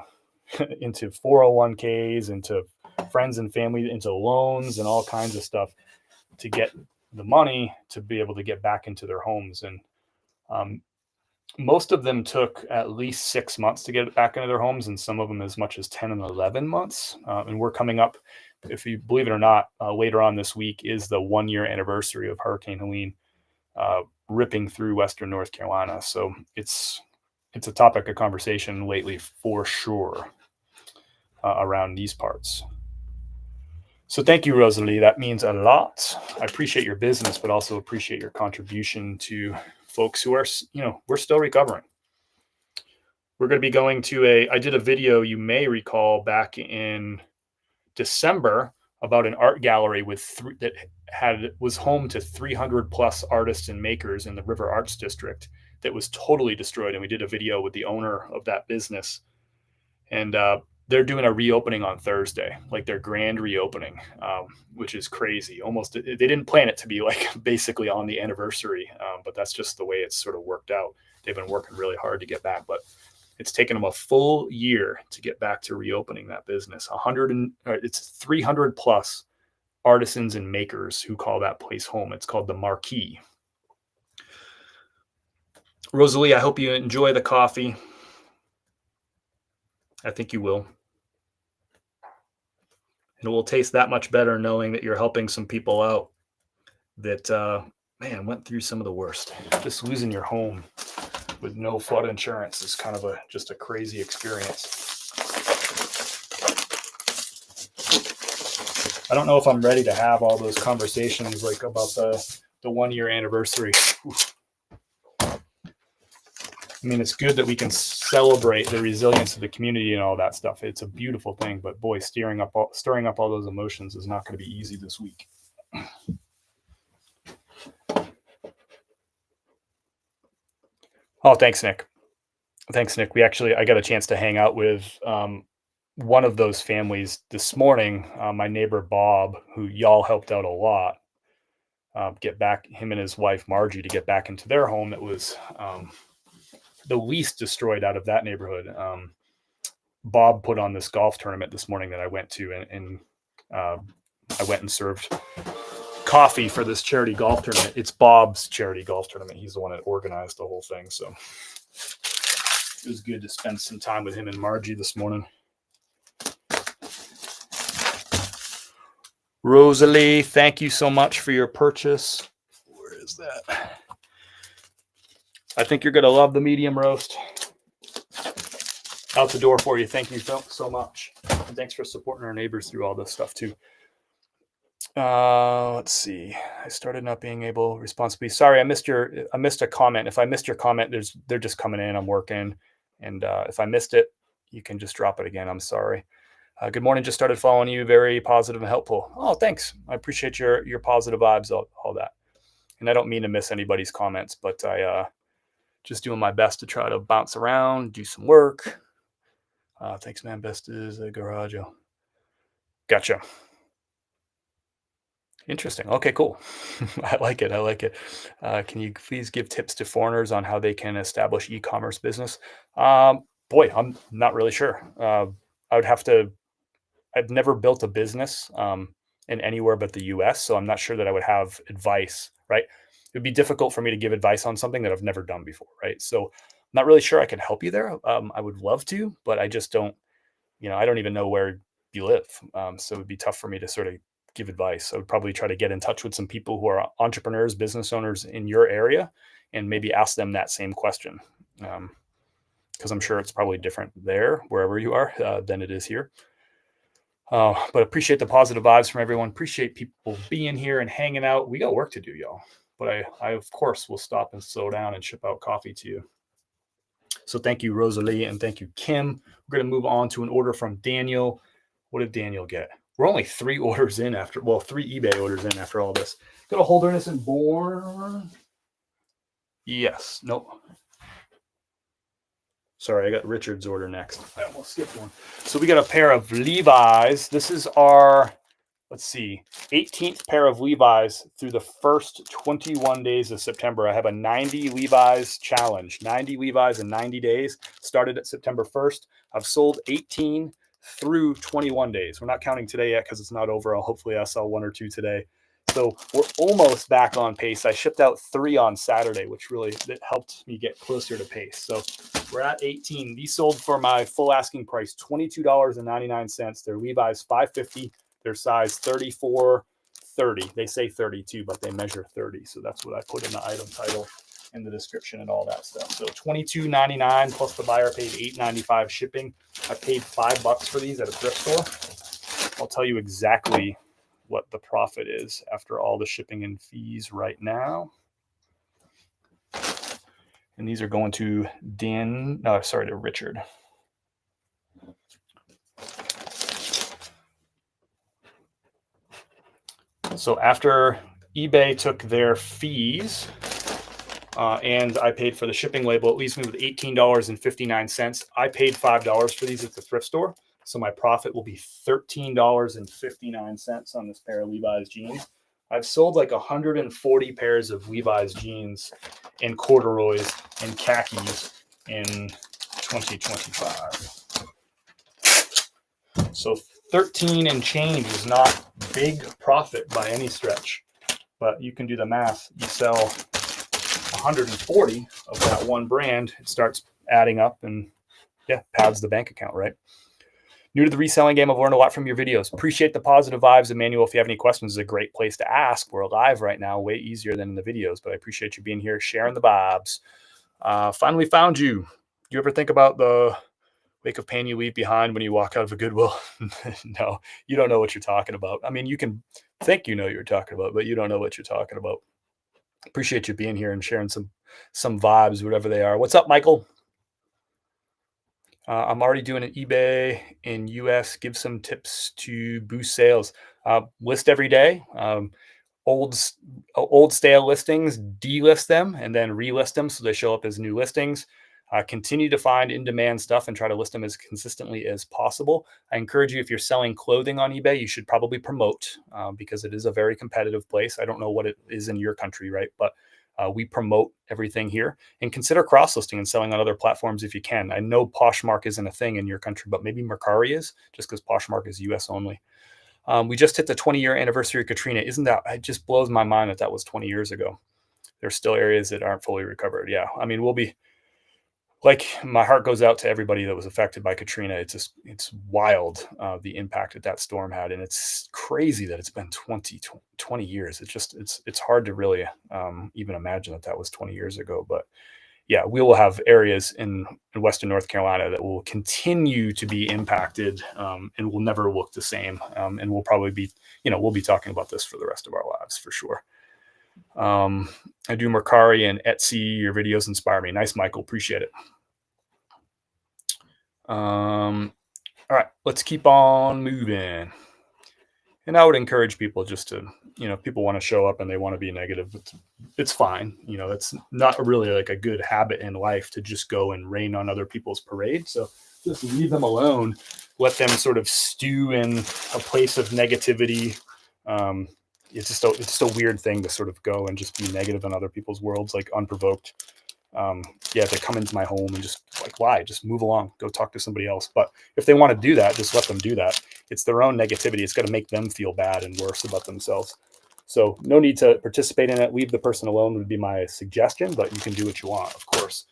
401ks, into friends and family, into loans and all kinds of stuff to get the money to be able to get back into their homes. And most of them took at least 6 months to get back into their homes, and some of them as much as 10 and 11 months. And we're coming up, if you believe it or not, later on this week is the 1-year anniversary of Hurricane Helene ripping through Western North Carolina. So it's a topic of conversation lately for sure around these parts. So thank you, Rosalie. That means a lot. I appreciate your business, but also appreciate your contribution to folks who are, we're still recovering. We're going to be going to I did a video, you may recall, back in December about an art gallery that was home to 300 plus artists and makers in the River Arts District that was totally destroyed. And we did a video with the owner of that business. And they're doing a reopening on Thursday, like their grand reopening, which is crazy. Almost, they didn't plan it to be like basically on the anniversary, but that's just the way it's sort of worked out. They've been working really hard to get back, but it's taken them a full year to get back to reopening that business. It's 300 plus artisans and makers who call that place home. It's called the Marquee. Rosalie, I hope you enjoy the coffee. I think you will. And it will taste that much better knowing that you're helping some people out that, went through some of the worst. Just losing your home with no flood insurance is kind of just a crazy experience. I don't know if I'm ready to have all those conversations like about the 1-year anniversary. I mean, it's good that we can celebrate the resilience of the community and all that stuff. It's a beautiful thing, but boy, stirring up all those emotions is not going to be easy this week. Oh, thanks, Nick. I got a chance to hang out with one of those families this morning. My neighbor Bob, who y'all helped out a lot, him and his wife Margie, to get back into their home that was the least destroyed out of that neighborhood. Bob put on this golf tournament this morning that I went to, and I went and served coffee for this charity golf tournament. It's Bob's charity golf tournament. He's the one that organized the whole thing. So it was good to spend some time with him and Margie this morning. Rosalie, thank you so much for your purchase. Where is that? I think you're going to love the medium roast. Out the door for you. Thank you so much. And thanks for supporting our neighbors through all this stuff too. Let's see. I started not being able responsibly. Sorry, I missed a comment. If I missed your comment, they're just coming in. I'm working. And if I missed it, you can just drop it again. I'm sorry. Good morning. Just started following you. Very positive and helpful. Oh, thanks. I appreciate your positive vibes, all that. And I don't mean to miss anybody's comments, but I just doing my best to try to bounce around, do some work. Thanks, man. Best is a garage. Gotcha. Interesting. Okay, cool. I like it. Can you please give tips to foreigners on how they can establish e-commerce business? Boy, I'm not really sure. I've never built a business in anywhere but the US, so I'm not sure that I would have advice, right? It'd be difficult for me to give advice on something that I've never done before, right? So I'm not really sure I can help you there. I would love to, but I just don't, I don't even know where you live. So it'd be tough for me to sort of give advice. I would probably try to get in touch with some people who are entrepreneurs, business owners in your area, and maybe ask them that same question. Because I'm sure it's probably different there, wherever you are, than it is here. But appreciate the positive vibes from everyone. Appreciate people being here and hanging out. We got work to do, y'all. But I of course, will stop and slow down and ship out coffee to you. So thank you, Rosalie, and thank you, Kim. We're going to move on to an order from Daniel. What did Daniel get? We're only 3 orders in three eBay orders in after all this. Got a Holderness and Born. Yes. Nope. Sorry, I got Richard's order next. I almost skipped one. So we got a pair of Levi's. This is our, 18th pair of Levi's through the first 21 days of September. I have a 90 Levi's challenge. 90 Levi's in 90 days. Started at September 1st. I've sold 18 through 21 days. We're not counting today yet because it's not over. Hopefully I'll sell 1 or 2 today. So we're almost back on pace. I shipped out 3 on Saturday, which really helped me get closer to pace. So we're at 18. These sold for my full asking price, $22.99. They're Levi's 550. Their size 34, 30. They say 32, but they measure 30. So that's what I put in the item title and the description and all that stuff. So $22.99 plus the buyer paid $8.95 shipping. I paid $5 for these at a thrift store. I'll tell you exactly what the profit is after all the shipping and fees right now. And these are going to to Richard. So after eBay took their fees and I paid for the shipping label, it leaves me with $18.59. I paid $5 for these at the thrift store. So my profit will be $13.59 on this pair of Levi's jeans. I've sold like 140 pairs of Levi's jeans and corduroys and khakis in 2025. So 13 and change is not big profit by any stretch, but you can do the math. You sell 140 of that one brand, it starts adding up and pads the bank account, right? New to the reselling game, I've learned a lot from your videos. Appreciate the positive vibes. Emmanuel, if you have any questions, is a great place to ask. We're live right now, way easier than in the videos, but I appreciate you being here, sharing the vibes. Finally found you. You ever think about the wake of pain you leave behind when you walk out of a Goodwill? No, you don't know what you're talking about. I mean, you can think you know what you're talking about, but you don't know what you're talking about. Appreciate you being here and sharing some vibes, whatever they are. What's up, Michael? I'm already doing an eBay in US. Give some tips to boost sales. List every day. Old stale listings, delist them, and then relist them so they show up as new listings. Continue to find in-demand stuff and try to list them as consistently as possible. I encourage you, if you're selling clothing on eBay, you should probably promote because it is a very competitive place. I don't know what it is in your country, right? But we promote everything here, and consider cross-listing and selling on other platforms if you can. I know Poshmark isn't a thing in your country, but maybe Mercari is, just because Poshmark is US only. We just hit the 20-year anniversary of Katrina. It just blows my mind that was 20 years ago. There's still areas that aren't fully recovered. Yeah, I mean, we'll be like, my heart goes out to everybody that was affected by Katrina. It's wild, the impact that storm had. And it's crazy that it's been 20 years. It's hard to really even imagine that was 20 years ago. But yeah, we will have areas in Western North Carolina that will continue to be impacted and will never look the same. And we'll probably be, we'll be talking about this for the rest of our lives for sure. I do Mercari and Etsy. Your videos inspire me. Nice, Michael. Appreciate it. All right, let's keep on moving. And I would encourage people just to, if people want to show up and they want to be negative, it's fine. It's not really like a good habit in life to just go and rain on other people's parade. So just leave them alone. Let them sort of stew in a place of negativity. It's just a weird thing to sort of go and just be negative in other people's worlds, like unprovoked. To come into my home and just like, why? Just move along, go talk to somebody else. But if they want to do that, just let them do that. It's their own negativity. It's going to make them feel bad and worse about themselves. So no need to participate in it. Leave the person alone would be my suggestion, but you can do what you want, of course.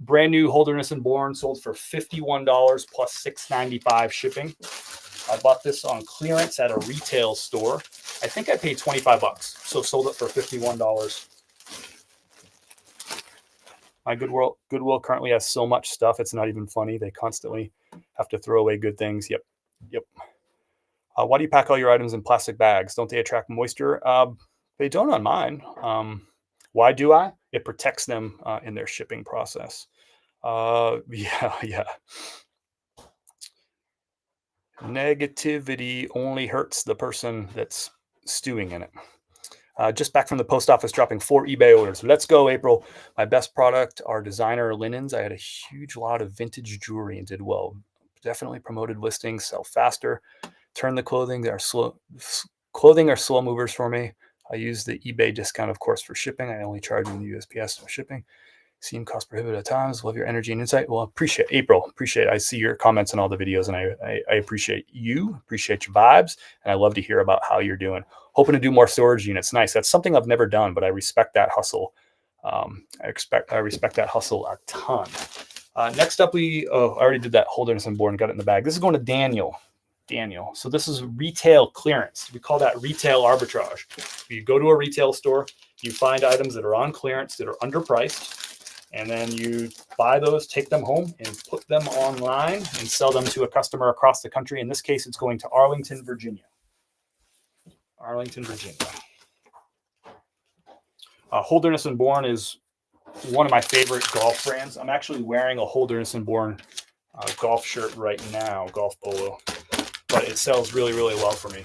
Brand new Holderness and Bourne sold for $51 plus $6.95 shipping. I bought this on clearance at a retail store. I think I paid $25, so sold it for $51. My Goodwill currently has so much stuff, it's not even funny. They constantly have to throw away good things. Yep. Why do you pack all your items in plastic bags? Don't they attract moisture? They don't on mine. Why do I? It protects them in their shipping process. Yeah. Negativity only hurts the person that's stewing in it. Just back from the post office, dropping 4 eBay orders. Let's go, April. My best product are designer linens. I had a huge lot of vintage jewelry and did well. Definitely promoted listings, sell faster. Turn the clothing. Clothing are slow movers for me. I use the eBay discount, of course, for shipping. I only charge in the USPS for shipping. Seem cost prohibitive at times. Love your energy and insight. Well, appreciate April. Appreciate it. I see your comments on all the videos, and I appreciate you. Appreciate your vibes, and I love to hear about how you're doing. Hoping to do more storage units. Nice. That's something I've never done, but I respect that hustle. I respect that hustle a ton. Next up, I already did that Holderness and Bourne. Got it in the bag. This is going to Daniel. So this is retail clearance. We call that retail arbitrage. You go to a retail store, you find items that are on clearance that are underpriced, and then you buy those, take them home, and put them online and sell them to a customer across the country. In this case, it's going to Arlington, Virginia. Holderness and Bourne is one of my favorite golf brands. I'm actually wearing a Holderness and Bourne golf shirt right now, golf polo, but it sells really, really well for me.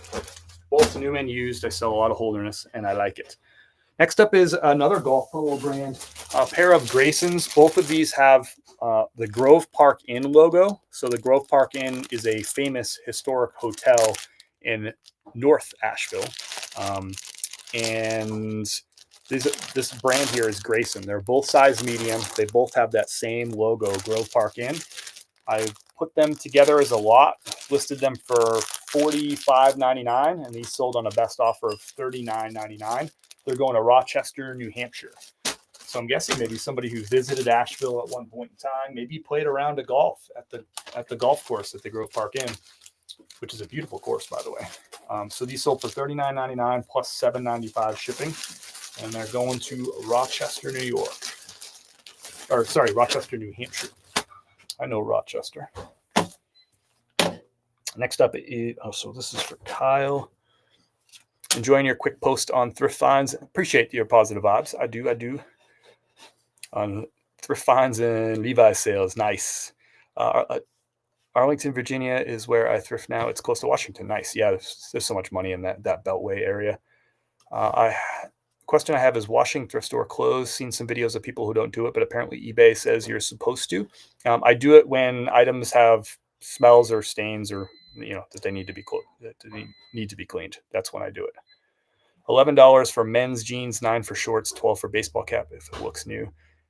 Both new and used. I sell a lot of Holderness, and I like it. Next up is another golf polo brand, a pair of Graysons. Both of these have the Grove Park Inn logo. So the Grove Park Inn is a famous historic hotel in North Asheville. And this brand here is Grayson. They're both size medium. They both have that same logo, Grove Park Inn. I put them together as a lot, listed them for $45.99, and these sold on a best offer of $39.99. They're going to Rochester, New Hampshire. So I'm guessing maybe somebody who visited Asheville at one point in time, maybe played a round of golf at the golf course at the Grove Park Inn, which is a beautiful course, by the way. So these sold for $39.99 plus $7.95 shipping, and they're going to Rochester, Rochester, New Hampshire. I know Rochester. Next up is, so this is for Kyle. Enjoying your quick post on thrift finds. Appreciate your positive vibes. I do. On thrift finds and Levi sales. Nice. Arlington, Virginia is where I thrift now. It's close to Washington. Nice. Yeah, there's so much money in that Beltway area. Question I have is washing thrift store clothes. Seen some videos of people who don't do it, but apparently eBay says you're supposed to. I do it when items have smells or stains or that they need to be cleaned. That's when I do it. $11 for men's jeans, $9 for shorts, $12 for baseball cap if it looks new.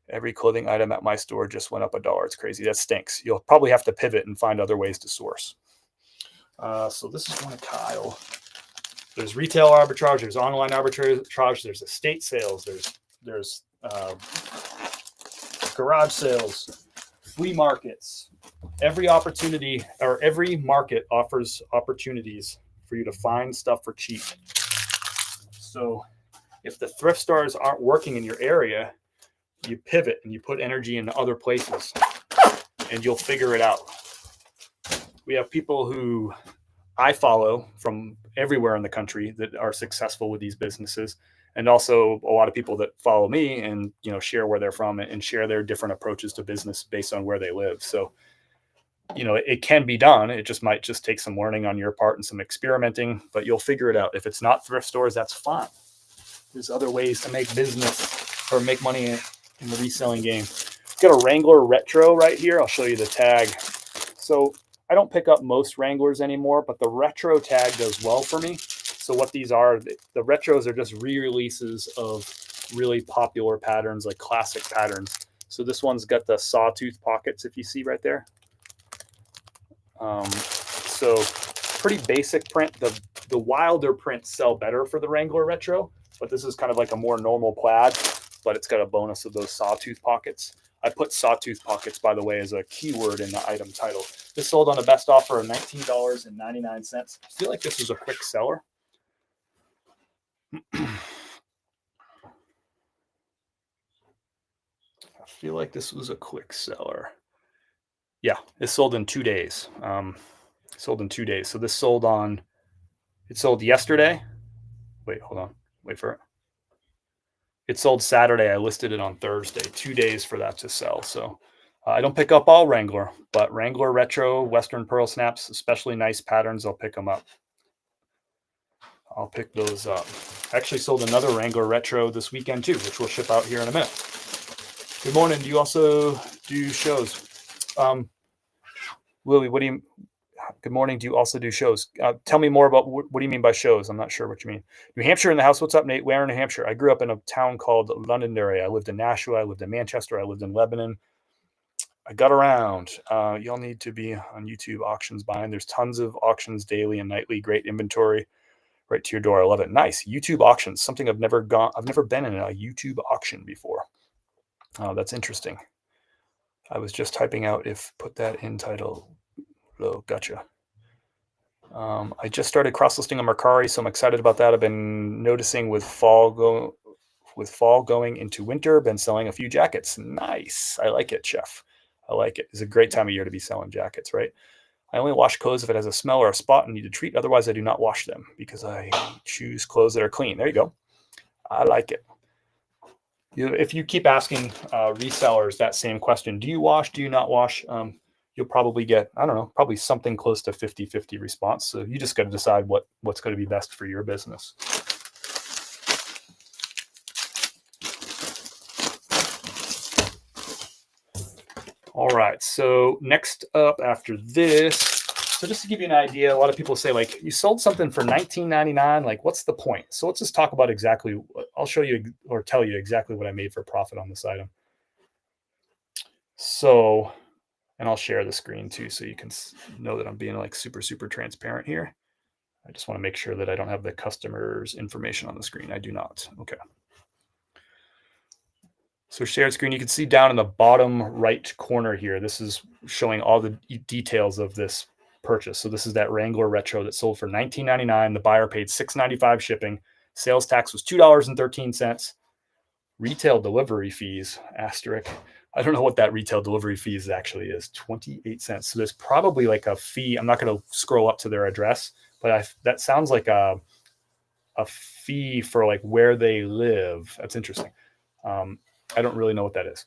Every clothing item at my store just went up $1. It's crazy. That stinks. You'll probably have to pivot and find other ways to source. So this is one of Kyle. There's retail arbitrage. There's online arbitrage. There's estate sales. There's garage sales, flea markets. Every opportunity or every market offers opportunities for you to find stuff for cheap. So if the thrift stores aren't working in your area, you pivot and you put energy into other places and you'll figure it out. We have people who I follow from everywhere in the country that are successful with these businesses, and also a lot of people that follow me and share where they're from and share their different approaches to business based on where they live. So it can be done. It just might take some learning on your part and some experimenting, but you'll figure it out. If it's not thrift stores, that's fine. There's other ways to make business or make money in the reselling game. Got a Wrangler Retro right here. I'll show you the tag. So I don't pick up most Wranglers anymore, but the Retro tag does well for me. So what these are, the Retros are just re-releases of really popular patterns, like classic patterns. So this one's got the sawtooth pockets, if you see right there. So pretty basic print. The wilder prints sell better for the Wrangler Retro, but this is kind of like a more normal plaid, but it's got a bonus of those sawtooth pockets. I put sawtooth pockets, by the way, as a keyword in the item title. This sold on a best offer of $19.99. I feel like this was a quick seller. I feel like this was a quick seller. Yeah, it sold in 2 days. So this sold yesterday. Wait, hold on. Wait for it. It sold Saturday. I listed it on Thursday. 2 days for that to sell. So I don't pick up all Wrangler, but Wrangler Retro, Western Pearl Snaps, especially nice patterns, I'll pick them up. I'll pick those up. I actually sold another Wrangler Retro this weekend too, which will ship out here in a minute. Good morning. Do you also do shows? Lily, Good morning. Do you also do shows? Tell me more about what do you mean by shows? I'm not sure what you mean. New Hampshire in the house. What's up, Nate? Where in New Hampshire? I grew up in a town called Londonderry. I lived in Nashua. I lived in Manchester. I lived in Lebanon. I got around. Y'all need to be on YouTube auctions buying. There's tons of auctions daily and nightly. Great inventory right to your door. I love it. Nice. YouTube auctions. Something I've never been in a YouTube auction before. That's interesting. I was just typing out if put that in title. Oh, gotcha. I just started cross-listing on Mercari, so I'm excited about that. I've been noticing with fall going into winter, been selling a few jackets. Nice. I like it, Chef. I like it. It's a great time of year to be selling jackets, right? I only wash clothes if it has a smell or a spot and need to treat. Otherwise, I do not wash them because I choose clothes that are clean. There you go. I like it. If you keep asking resellers that same question, do you wash, do you not wash? You'll probably get, I don't know, probably something close to 50-50 response. So you just got to decide what's going to be best for your business. All right. So next up after this, so just to give you an idea, a lot of people say like, you sold something for $19.99. Like, what's the point? So let's just talk about exactly, I'll show you or tell you exactly what I made for profit on this item. So, and I'll share the screen too, so you can know that I'm being like super, super transparent here. I just want to make sure that I don't have the customer's information on the screen. I do not. Okay. So shared screen, you can see down in the bottom right corner here, this is showing all the details of this purchase. So this is that Wrangler Retro that sold for $19.99. The buyer paid $6.95 shipping. Sales tax was $2.13. Retail delivery fees, asterisk. I don't know what that retail delivery fees actually is, 28 cents. So there's probably like a fee. I'm not going to scroll up to their address, but that sounds like a fee for like where they live. That's interesting. I don't really know what that is.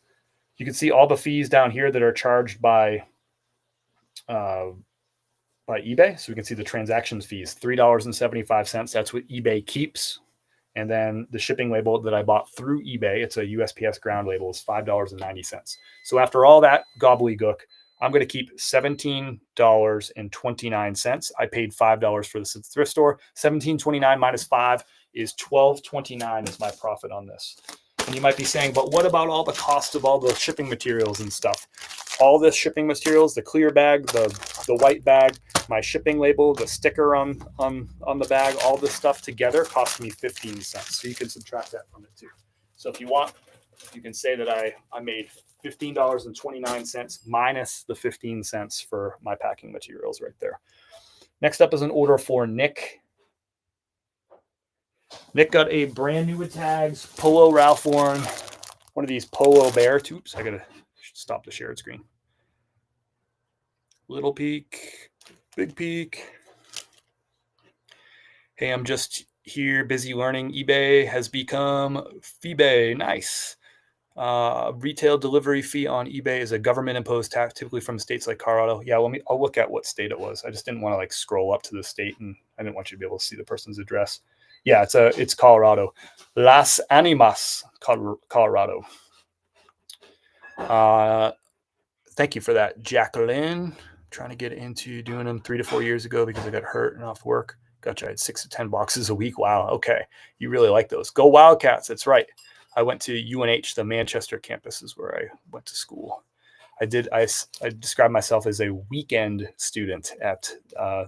You can see all the fees down here that are charged by eBay. So we can see the transactions fees, $3.75. That's what eBay keeps. And then the shipping label that I bought through eBay, it's a USPS ground label, is $5.90. So after all that gobbledygook, I'm going to keep $17.29. I paid $5 for this at the thrift store. $17.29 minus 5 is $12.29 is my profit on this. And you might be saying, but what about all the cost of all the shipping materials and stuff? All this shipping materials, the clear bag, the white bag, my shipping label, the sticker on the bag, all this stuff together cost me 15 cents. So you can subtract that from it too. So if you want, you can say that I made $15.29 minus the 15 cents for my packing materials right there. Next up is an order for Nick. Nick got a brand new with tags, Polo Ralph Lauren, one of these Polo Bear. Oops, I gotta stop the shared screen. Little peek, big peek. Hey, I'm just here busy learning. eBay has become Feebay. Nice. Retail delivery fee on eBay is a government imposed tax, typically from states like Colorado. Yeah, I'll look at what state it was. I just didn't want to like scroll up to the state, and I didn't want you to be able to see the person's address. Yeah, it's Colorado. Las Animas, Colorado. Thank you for that, Jacqueline. Trying to get into doing them 3 to 4 years ago because I got hurt and off work. Gotcha. I had 6 to 10 boxes a week. Wow. Okay. You really like those. Go Wildcats. That's right. I went to UNH, the Manchester campus is where I went to school. I described myself as a weekend student at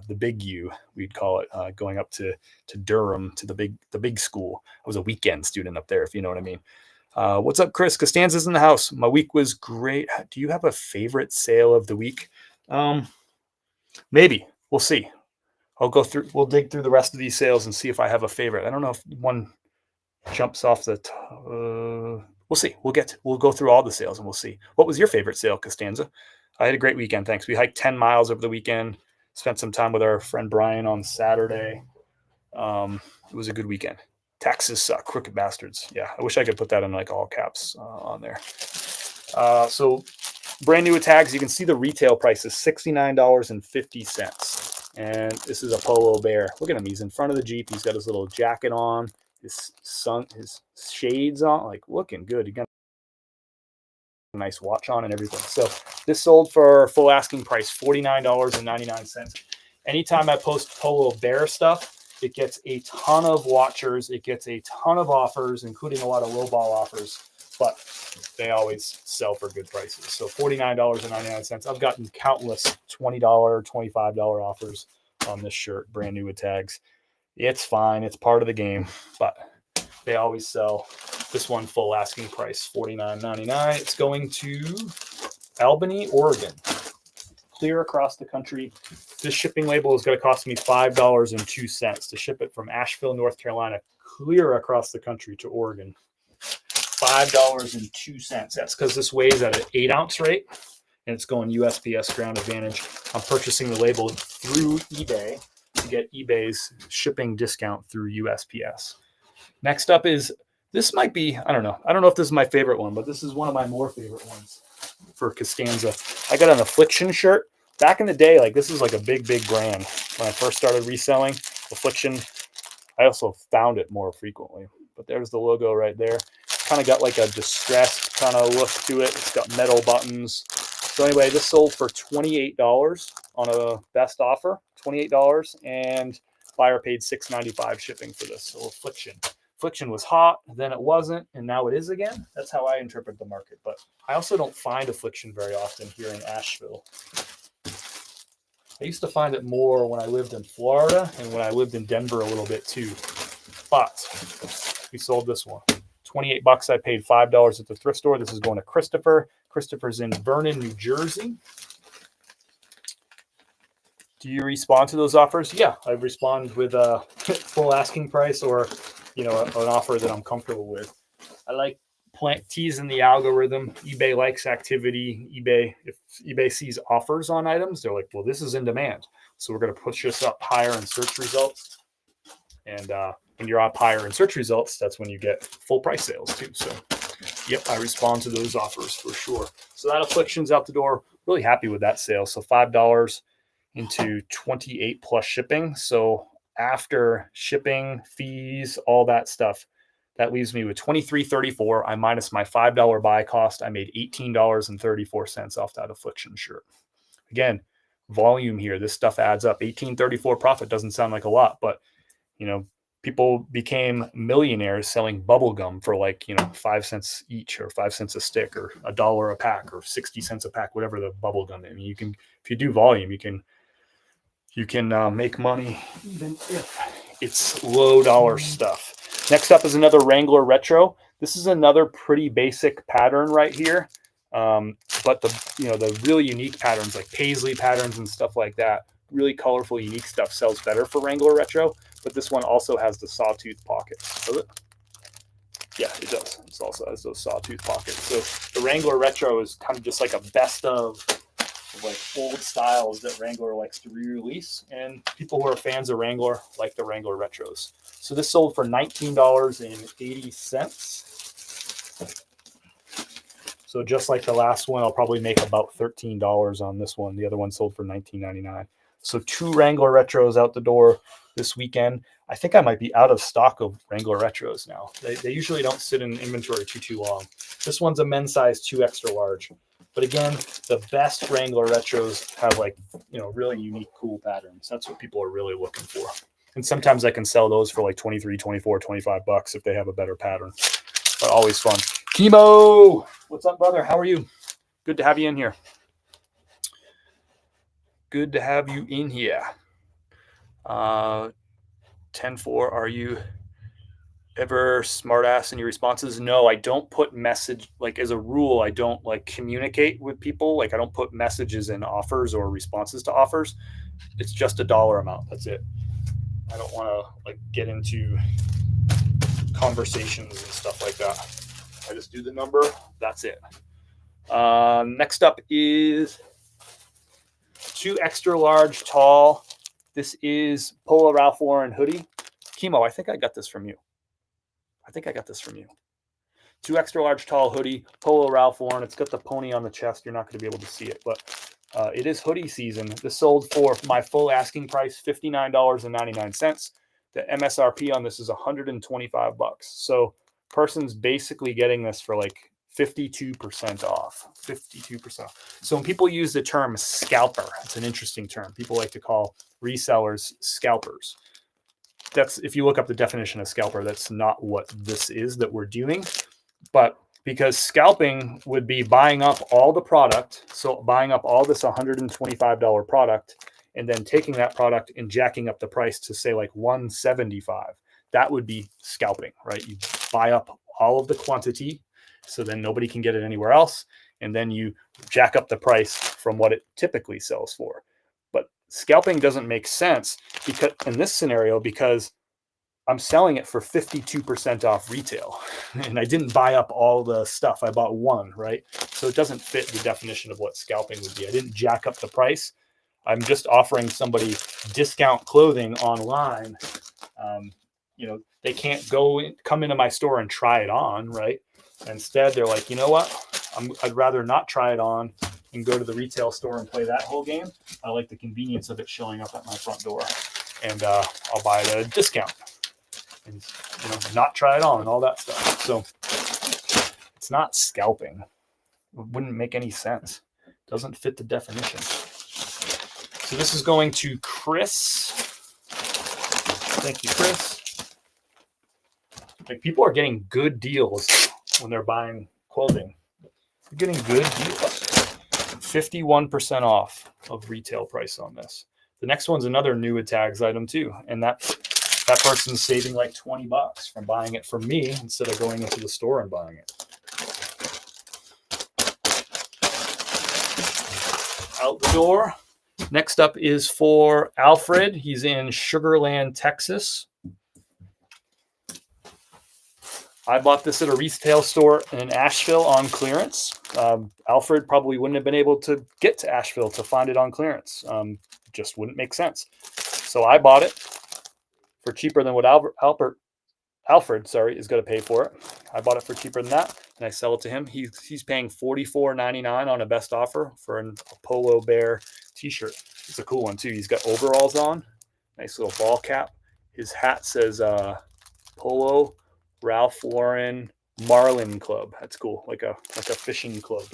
the Big U, we'd call it, going up to Durham to the big school. I was a weekend student up there, if you know what I mean. What's up, Chris? Costanza's in the house. My week was great. Do you have a favorite sale of the week? Maybe. We'll see. We'll dig through the rest of these sales and see if I have a favorite. I don't know if one jumps off the top. We'll see. We'll go through all the sales and we'll see. What was your favorite sale, Costanza? I had a great weekend. Thanks. We hiked 10 miles over the weekend, spent some time with our friend Brian on Saturday. It was a good weekend. Taxes suck, crooked bastards. Yeah, I wish I could put that in like all caps on there. So brand new with tags, you can see the retail price is $69.50. And this is a Polo Bear. Look at him. He's in front of the Jeep. He's got his little jacket on, his shades on, like looking good. He got a nice watch on and everything. So This sold for full asking price, $49.99. Anytime I post Polo Bear stuff, it gets a ton of watchers. It gets a ton of offers, including a lot of lowball offers, but they always sell for good prices. So $49.99. I've gotten countless $20, $25 offers on this shirt, brand new with tags. It's fine. It's part of the game, but they always sell. This one full asking price, $49.99. It's going to Albany, Oregon. Clear across the country. This shipping label is going to cost me $5.02 to ship it from Asheville, North Carolina, clear across the country to Oregon. $5.02. That's because this weighs at an 8-ounce rate, and it's going USPS Ground Advantage. I'm purchasing the label through eBay to get eBay's shipping discount through USPS. Next up is, this might be, I don't know if this is my favorite one, but this is one of my more favorite ones for Costanza. I got an Affliction shirt. Back in the day, like, this is like a big brand. When I first started reselling, Affliction, I also found it more frequently. But there's the logo right there. Kind of got like a distressed kind of look to it. It's got metal buttons. So anyway, this sold for $28 on a best offer, $28, and buyer paid $6.95 shipping for this. So Affliction was hot, then it wasn't, and now it is again. That's how I interpret the market. But I also don't find Affliction very often here in Asheville. I used to find it more when I lived in Florida and when I lived in Denver a little bit too. But we sold this one. $28. I paid $5 at the thrift store. This is going to Christopher. Christopher's in Vernon, New Jersey. Do you respond to those offers? Yeah, I respond with a full asking price or, an offer that I'm comfortable with. I like teasing the algorithm. eBay likes activity. If eBay sees offers on items, they're like, well, this is in demand, so we're going to push this up higher in search results. And when you're up higher in search results, that's when you get full price sales too. So, yep, I respond to those offers for sure. So that Affliction's out the door. Really happy with that sale. So $5 into 28 plus shipping. So after shipping, fees, all that stuff, that leaves me with $23.34. I minus my $5 buy cost. I made $18.34 off that Affliction shirt. Again, volume here. This stuff adds up. $18.34 profit doesn't sound like a lot, but people became millionaires selling bubble gum for 5 cents each or 5 cents a stick or $1 a pack or 60 cents a pack, whatever the bubble gum. I mean, you can, if you do volume, you can make money even if it's low dollar stuff. Next up is another Wrangler Retro. This is another pretty basic pattern right here. But the really unique patterns like paisley patterns and stuff like that, really colorful, unique stuff sells better for Wrangler Retro. But this one also has the sawtooth pockets. Does it? Yeah, it does. It also has those sawtooth pockets. So the Wrangler Retro is kind of just like a best of like old styles that Wrangler likes to re-release, and people who are fans of Wrangler like the Wrangler Retros. So this sold for $19.80. So just like the last one, I'll probably make about $13 on this one. The other one sold for $19.99. So 2 Wrangler Retros out the door this weekend. I think I might be out of stock of Wrangler Retros now. They usually don't sit in inventory too long. This one's a men's size 2 extra large. But again, the best Wrangler Retros have really unique, cool patterns. That's what people are really looking for. And sometimes I can sell those for like $23, $24, $25 if they have a better pattern. But always fun. Chemo! What's up, brother? How are you? Good to have you in here. Good to have you in here. 10-4, are you ever smartass in your responses? No, I don't put message, as a rule, I don't communicate with people. I don't put messages in offers or responses to offers. It's just a dollar amount. That's it. I don't want to get into conversations and stuff like that. I just do the number. That's it. Next up is 2 extra large tall. This is Polo Ralph Lauren hoodie. Chemo, I think I got this from you. 2 extra large tall hoodie, Polo Ralph Lauren. It's got the pony on the chest. You're not going to be able to see it, but it is hoodie season. This sold for my full asking price, $59.99. The MSRP on this is $125. So person's basically getting this for 52% off. 52% off. So when people use the term scalper, it's an interesting term. People like to call resellers scalpers. That's, if you look up the definition of scalper, that's not what this is that we're doing. But because scalping would be buying up all the product, so buying up all this $125 product, and then taking that product and jacking up the price to say like $175. That would be scalping, right? You buy up all of the quantity, so then nobody can get it anywhere else, and then you jack up the price from what it typically sells for. But scalping doesn't make sense because in this scenario, because I'm selling it for 52% off retail, and I didn't buy up all the stuff. I bought one, right? So it doesn't fit the definition of what scalping would be. I didn't jack up the price. I'm just offering somebody discount clothing online. They can't come into my store and try it on, right? Instead, they're like, you know what? I'd rather not try it on and go to the retail store and play that whole game. I like the convenience of it showing up at my front door, and I'll buy it at a discount and not try it on and all that stuff. So it's not scalping. It wouldn't make any sense. It doesn't fit the definition. So this is going to Chris. Thank you, Chris. Like, people are getting good deals when they're buying clothing. They're getting good deals. 51% off of retail price on this. The next one's another new at tags item too. And that person's saving like $20 from buying it from me instead of going into the store and buying it. Out the door. Next up is for Alfred. He's in Sugar Land, Texas. I bought this at a retail store in Asheville on clearance. Alfred probably wouldn't have been able to get to Asheville to find it on clearance. Just wouldn't make sense. So I bought it for cheaper than what Alfred is going to pay for it. I bought it for cheaper than that, and I sell it to him. He's paying $44.99 on a best offer for a Polo Bear t-shirt. It's a cool one too. He's got overalls on, nice little ball cap. His hat says Polo Ralph Lauren Marlin Club. That's cool, like a fishing club.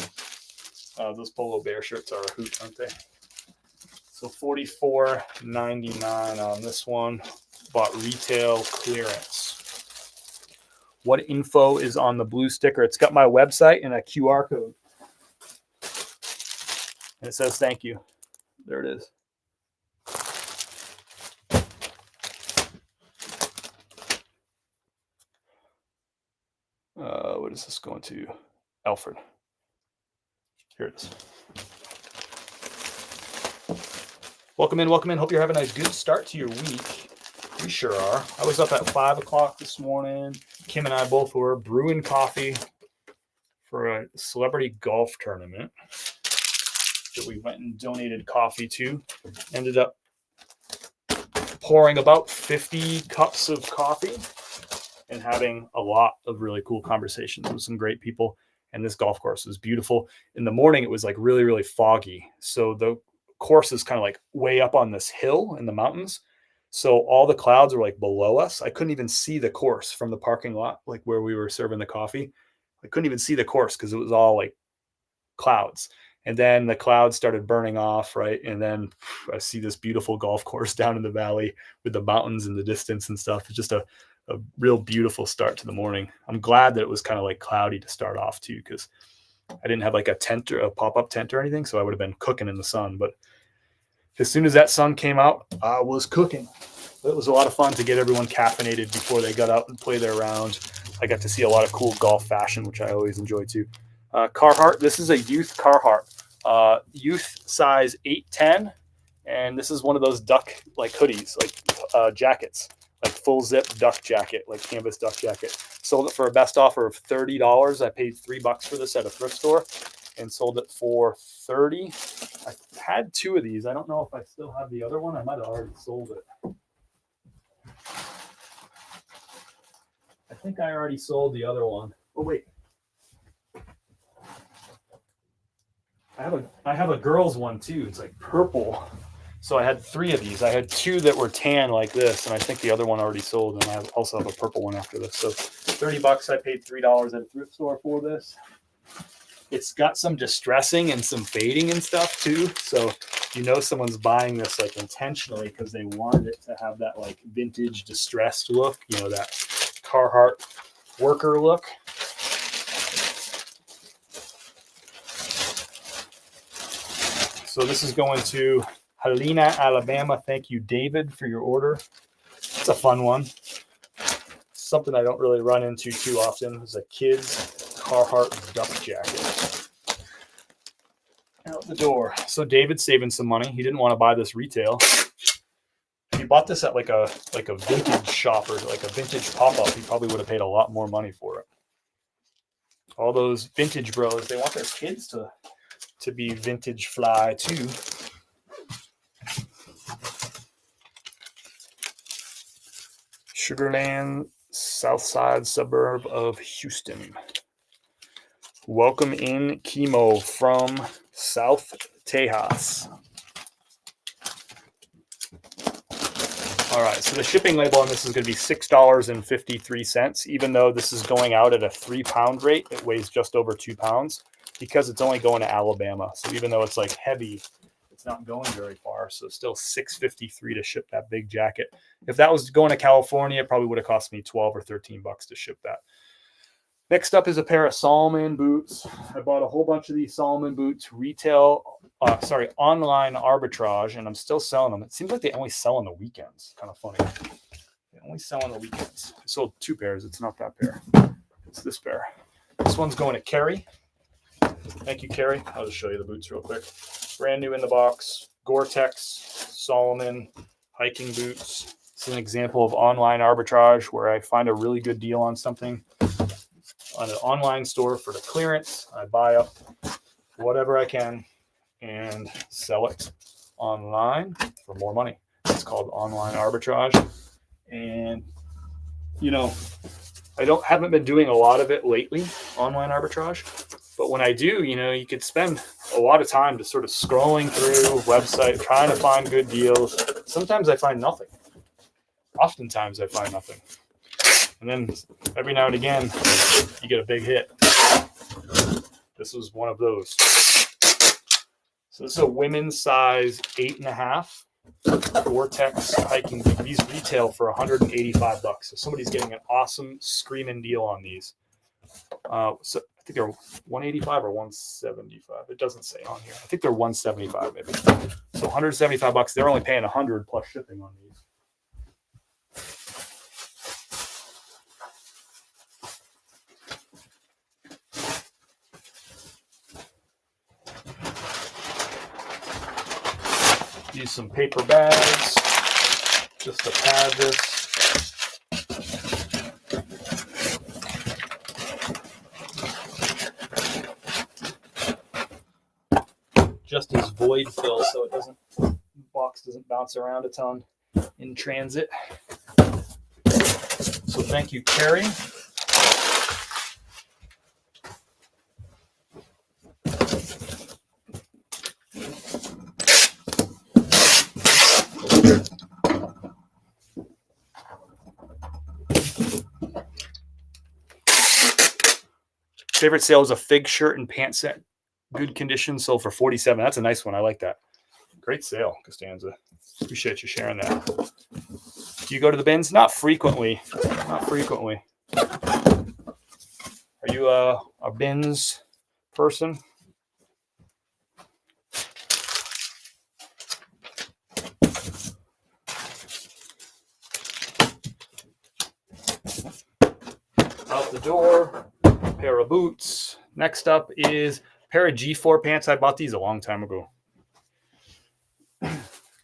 Those Polo Bear shirts are a hoot, aren't they? So $44.99 on this one. Bought retail clearance. What info is on the blue sticker? It's got my website and a QR code. And it says thank you. There it is. What is this going to? Alfred. Here it is. Welcome in, welcome in. Hope you're having a good start to your week. We sure are. I was up at 5 o'clock this morning. Kim and I both were brewing coffee for a celebrity golf tournament that we went and donated coffee to. Ended up pouring about 50 cups of coffee and having a lot of really cool conversations with some great people. And this golf course was beautiful. In the morning, it was like really, really foggy. So the course is kind of like way up on this hill in the mountains. So all the clouds are like below us. I couldn't even see the course from the parking lot, like where we were serving the coffee. I couldn't even see the course because it was all like clouds. And then the clouds started burning off, right? And then I see this beautiful golf course down in the valley with the mountains in the distance and stuff. It's just a real beautiful start to the morning. I'm glad that it was kind of like cloudy to start off too, because I didn't have like a tent or a pop-up tent or anything. So I would have been cooking in the sun. But as soon as that sun came out, I was cooking. It was a lot of fun to get everyone caffeinated before they got out and play their round. I got to see a lot of cool golf fashion, which I always enjoy too. Carhartt, this is a youth Carhartt, youth size 810. And this is one of those duck like hoodies, like jackets, like full zip duck jacket, like canvas duck jacket. Sold it for a best offer of $30. I paid $3 for this at a thrift store and sold it for $30. I had two of these. I don't know if I still have the other one. I might have already sold it. I think I already sold the other one. Oh, wait. I have a girl's one too. It's like purple. So I had 3 of these. I had 2 that were tan like this, and I think the other one already sold. And I also have a purple one after this. So $30. I paid $3 at a thrift store for this. It's got some distressing and some fading and stuff too. So you know someone's buying this like intentionally because they wanted it to have that like vintage distressed look, you know, that Carhartt worker look. So this is going to Helena, Alabama. Thank you, David, for your order. It's a fun one. Something I don't really run into too often is a kid's Carhartt duck jacket. Out the door. So David's saving some money. He didn't want to buy this retail. If he bought this at like a vintage shop or like a vintage pop-up, he probably would have paid a lot more money for it. All those vintage bros, they want their kids to be vintage fly too. Sugarland, south side suburb of Houston. Welcome in Chemo from South Tejas. All right, so the shipping label on this is going to be $6.53. Even though this is going out at a 3-pound rate, it weighs just over 2 pounds because it's only going to Alabama. So even though it's like heavy, it's not going very far. So it's still $6.53 to ship that big jacket. If that was going to California, it probably would have cost me $12 or $13 to ship that. Next up is a pair of Salomon boots. I bought a whole bunch of these Salomon boots, online arbitrage, and I'm still selling them. It seems like they only sell on the weekends. Kind of funny. They only sell on the weekends. I sold 2 pairs. It's not that pair. It's this pair. This one's going to Kerry. Thank you, Kerry. I'll just show you the boots real quick. Brand new in the box. Gore-Tex, Salomon, hiking boots. It's an example of online arbitrage where I find a really good deal on something on an online store for the clearance. I buy up whatever I can and sell it online for more money. It's called online arbitrage. And, you know, haven't been doing a lot of it lately, online arbitrage. But when I do, you know, you could spend a lot of time just sort of scrolling through website, trying to find good deals. Sometimes I find nothing. Oftentimes I find nothing. And then every now and again, you get a big hit. This was one of those. So this is a women's size 8.5 Gore-Tex hiking boot. These retail for $185. So somebody's getting an awesome screaming deal on these. So I think they're $185 or $175. It doesn't say on here. I think they're $175 maybe. So $175. They're only paying $100 plus shipping on these. Use some paper bags just to pad this. Just as void fill so it the box doesn't bounce around a ton in transit. So thank you, Carrie. Favorite sale is a fig shirt and pant set. Good condition, sold for $47. That's a nice one. I like that. Great sale, Costanza. Appreciate you sharing that. Do you go to the bins? Not frequently. Not frequently. Are you a bins person? Out the door. Pair of boots. Next up is a pair of G4 pants. I bought these a long time ago. And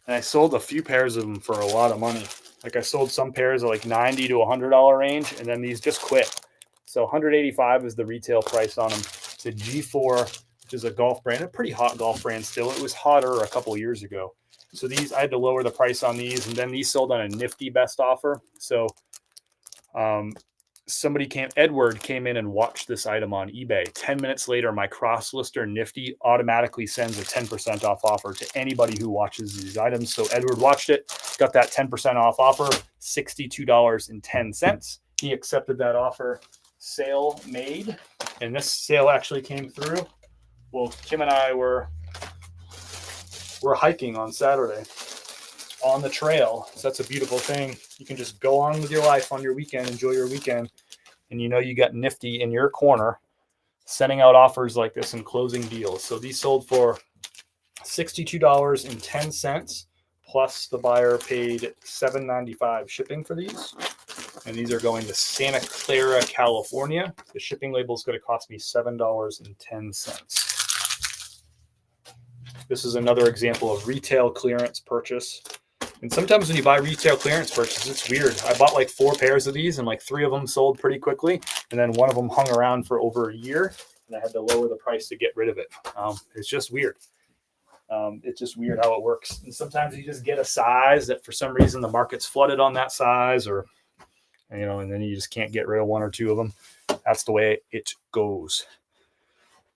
I sold a few pairs of them for a lot of money. Like I sold some pairs at like $90 to $100 range, and then these just quit. So $185 is the retail price on them. It's a G4, which is a golf brand, a pretty hot golf brand still. It was hotter a couple of years ago. So these, I had to lower the price on these, and then these sold on a nifty best offer. So Edward came in and watched this item on eBay. 10 minutes later, my cross-lister Nifty automatically sends a 10% off offer to anybody who watches these items. So Edward watched it, got that 10% off offer, $62.10. He accepted that offer. Sale made. And this sale actually came through. Well, Kim and I were hiking on Saturday on the trail. So that's a beautiful thing. You can just go on with your life on your weekend, enjoy your weekend. And you know you got Nifty in your corner sending out offers like this and closing deals. So these sold for $62.10, plus the buyer paid $7.95 shipping for these. And these are going to Santa Clara, California. The shipping label is going to cost me $7.10. This is another example of retail clearance purchase. And sometimes when you buy retail clearance purchases, it's weird. I bought like 4 pairs of these and like 3 of them sold pretty quickly. And then one of them hung around for over a year and I had to lower the price to get rid of it. It's just weird. It's just weird how it works. And sometimes you just get a size that for some reason the market's flooded on that size, or, you know, and then you just can't get rid of 1 or 2 of them. That's the way it goes.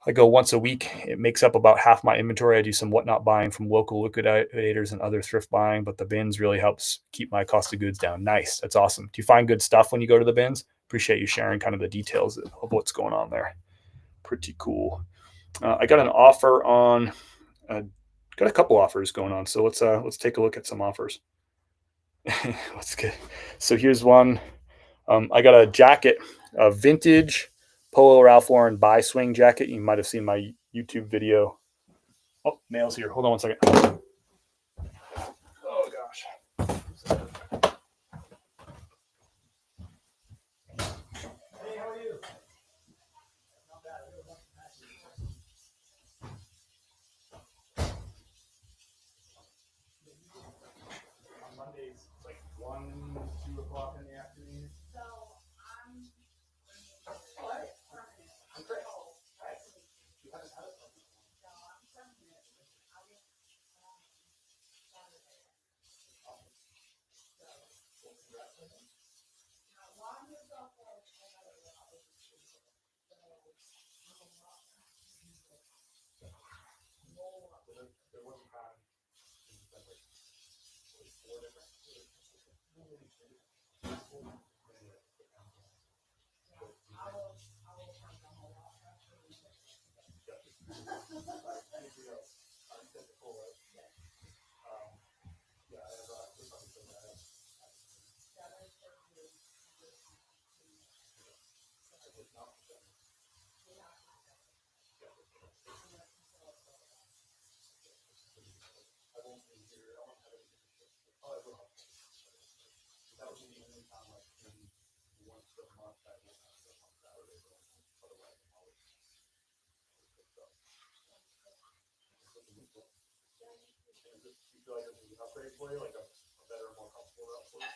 I go once a week. It makes up about half my inventory. I do some whatnot buying from local liquidators and other thrift buying, but the bins really helps keep my cost of goods down. Nice. That's awesome. Do you find good stuff when you go to the bins? Appreciate you sharing kind of the details of what's going on there. Pretty cool. I got an offer on, got a couple offers going on. So let's take a look at some offers. Let's get. So here's one. I got a jacket, a vintage Polo Ralph Lauren buy swing jacket. You might have seen my YouTube video. Oh, mail's here. Hold on 1 second. Oh gosh. Hey, how are you? Not bad. On Mondays, it's like 1, 2 o'clock in the afternoon. So I'm what? I'm great. You haven't had it from me. No, I'm from here. I'll get Saturday. So, congrats on them. Now, one is off of another one. There wasn't time. Like 4 different. You feel like it's an upgrade for you, like a better, more comfortable route for you?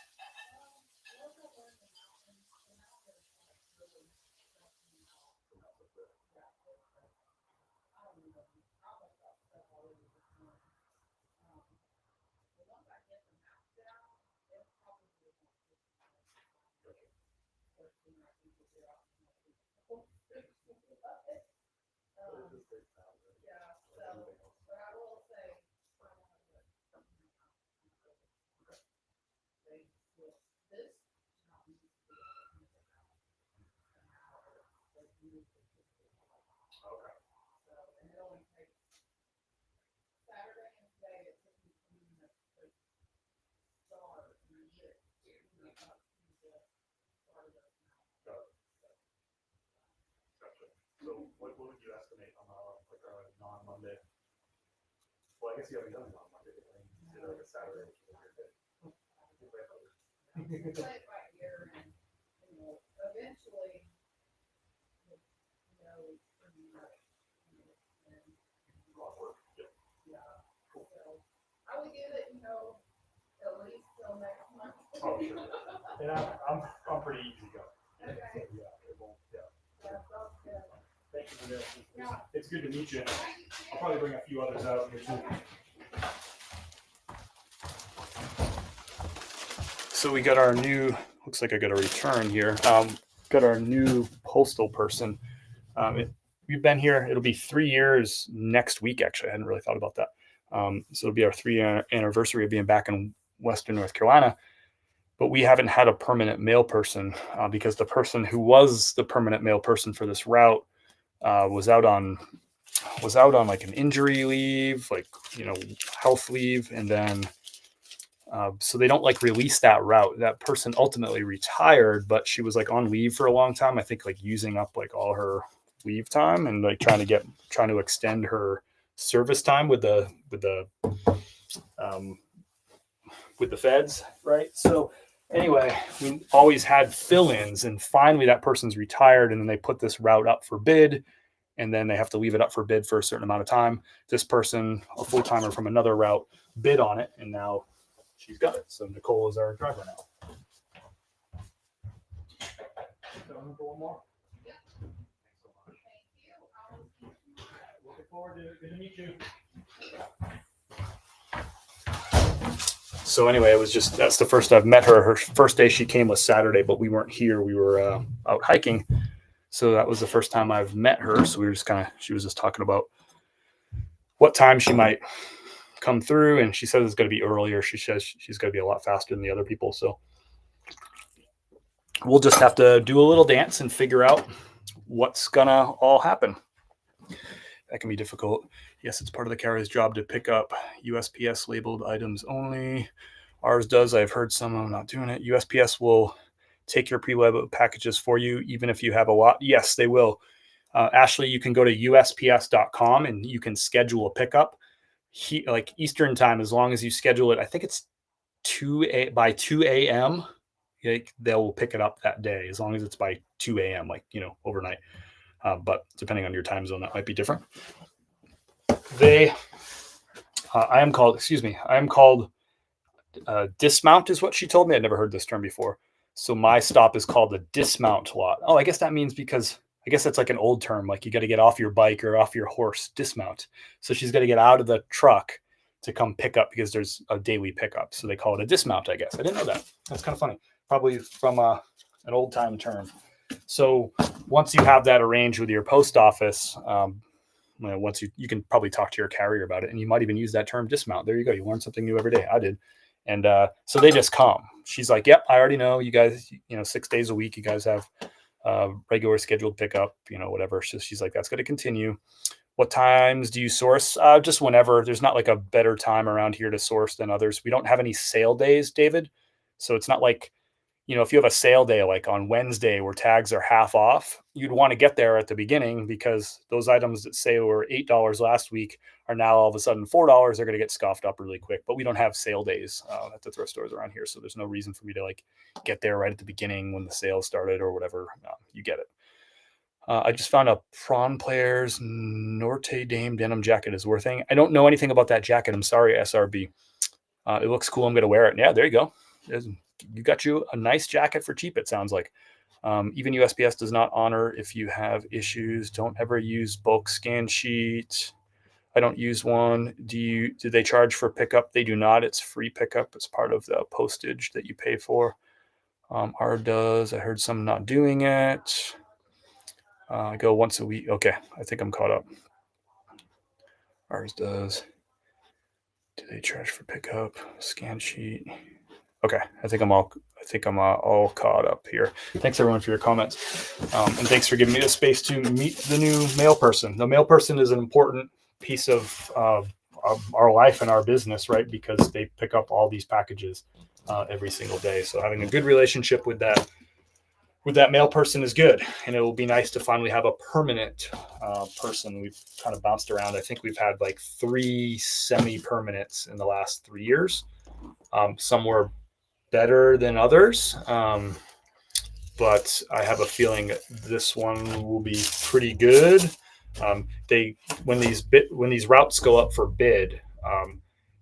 So what would you estimate on like a non-Monday? Well, I guess you haven't done it on Monday. I mean, you did like a Saturday. Right here, and eventually, I would give it, at least till next month. Oh, sure. And I'm pretty easy going. Okay. Yeah, it won't. Yeah. Thank you for this. Yeah. It's good to meet you. I'll probably bring a few others out here too. So we got our new, looks like I got a return here. Got our new postal person. We've been here, it'll be 3 years next week, actually. I hadn't really thought about that. So it'll be our 3-year anniversary of being back in Western North Carolina. But we haven't had a permanent mail person because the person who was the permanent mail person for this route was out on like an injury leave, like, health leave. And then, so they don't like release that route. That person ultimately retired, but she was like on leave for a long time. I think like using up like all her leave time and like trying to extend her service time with the feds. Right. So anyway, we always had fill-ins, and finally that person's retired, and then they put this route up for bid, and then they have to leave it up for bid for a certain amount of time. This person, a full-timer from another route, bid on it, and now she's got it. So Nicole is our driver now. Looking forward to it. Good to meet you. So anyway, that's the first I've met her. Her first day she came was Saturday, but we weren't here. We were out hiking. So that was the first time I've met her. So she was just talking about what time she might come through. And she says it's going to be earlier. She says she's going to be a lot faster than the other people. So we'll just have to do a little dance and figure out what's going to all happen. That can be difficult. Yes, it's part of the carrier's job to pick up USPS labeled items only. Ours does. I've heard some of them not doing it. USPS will take your pre-labeled packages for you, even if you have a lot. Yes, they will. Ashley, you can go to USPS.com and you can schedule a pickup. Like Eastern time, as long as you schedule it, I think it's by 2 a.m. They'll pick it up that day, as long as it's by 2 a.m., like, overnight. But depending on your time zone, that might be different. I am called dismount is what she told me. I'd never heard this term before. So my stop is called a dismount lot. Oh, I guess that means because I guess that's like an old term. Like you got to get off your bike or off your horse, dismount. So she's got to get out of the truck to come pick up because there's a daily pickup. So they call it a dismount, I guess. I didn't know that. That's kind of funny. Probably from an old time term. So once you have that arranged with your post office, once you can probably talk to your carrier about it, and you might even use that term dismount. There you go. You learn something new every day. I did. And so they just come. She's like, yep, I already know you guys, 6 days a week, you guys have regular scheduled pickup, whatever. So she's like, that's going to continue. What times do you source? Just whenever. There's not like a better time around here to source than others. We don't have any sale days, David. So it's not like, if you have a sale day, like on Wednesday where tags are half off, you'd want to get there at the beginning because those items that say were $8 last week are now all of a sudden $4. They're going to get scoffed up really quick, but we don't have sale days at the thrift stores around here. So there's no reason for me to like get there right at the beginning when the sale started or whatever. You get it. I just found a Prawn Players Notre Dame denim jacket is worth it. I don't know anything about that jacket. I'm sorry, SRB. It looks cool. I'm going to wear it. Yeah, there you go. You got you a nice jacket for cheap, it sounds like. Even USPS does not honor if you have issues. Don't ever use bulk scan sheet. I don't use one. Do they charge for pickup? They do not. It's free pickup. It's part of the postage that you pay for. Ours does. I heard some not doing it. I go once a week. Okay, I think I'm caught up. Ours does. Do they charge for pickup? Scan sheet. Okay, I think I'm all caught up here. Thanks everyone for your comments, and thanks for giving me the space to meet the new mail person. The mail person is an important piece of our life and our business, right? Because they pick up all these packages every single day. So having a good relationship with that mail person is good, and it will be nice to finally have a permanent person. We've kind of bounced around. I think we've had like 3 semi-permanents in the last 3 years. Some were better than others, but I have a feeling this one will be pretty good. When these routes go up for bid,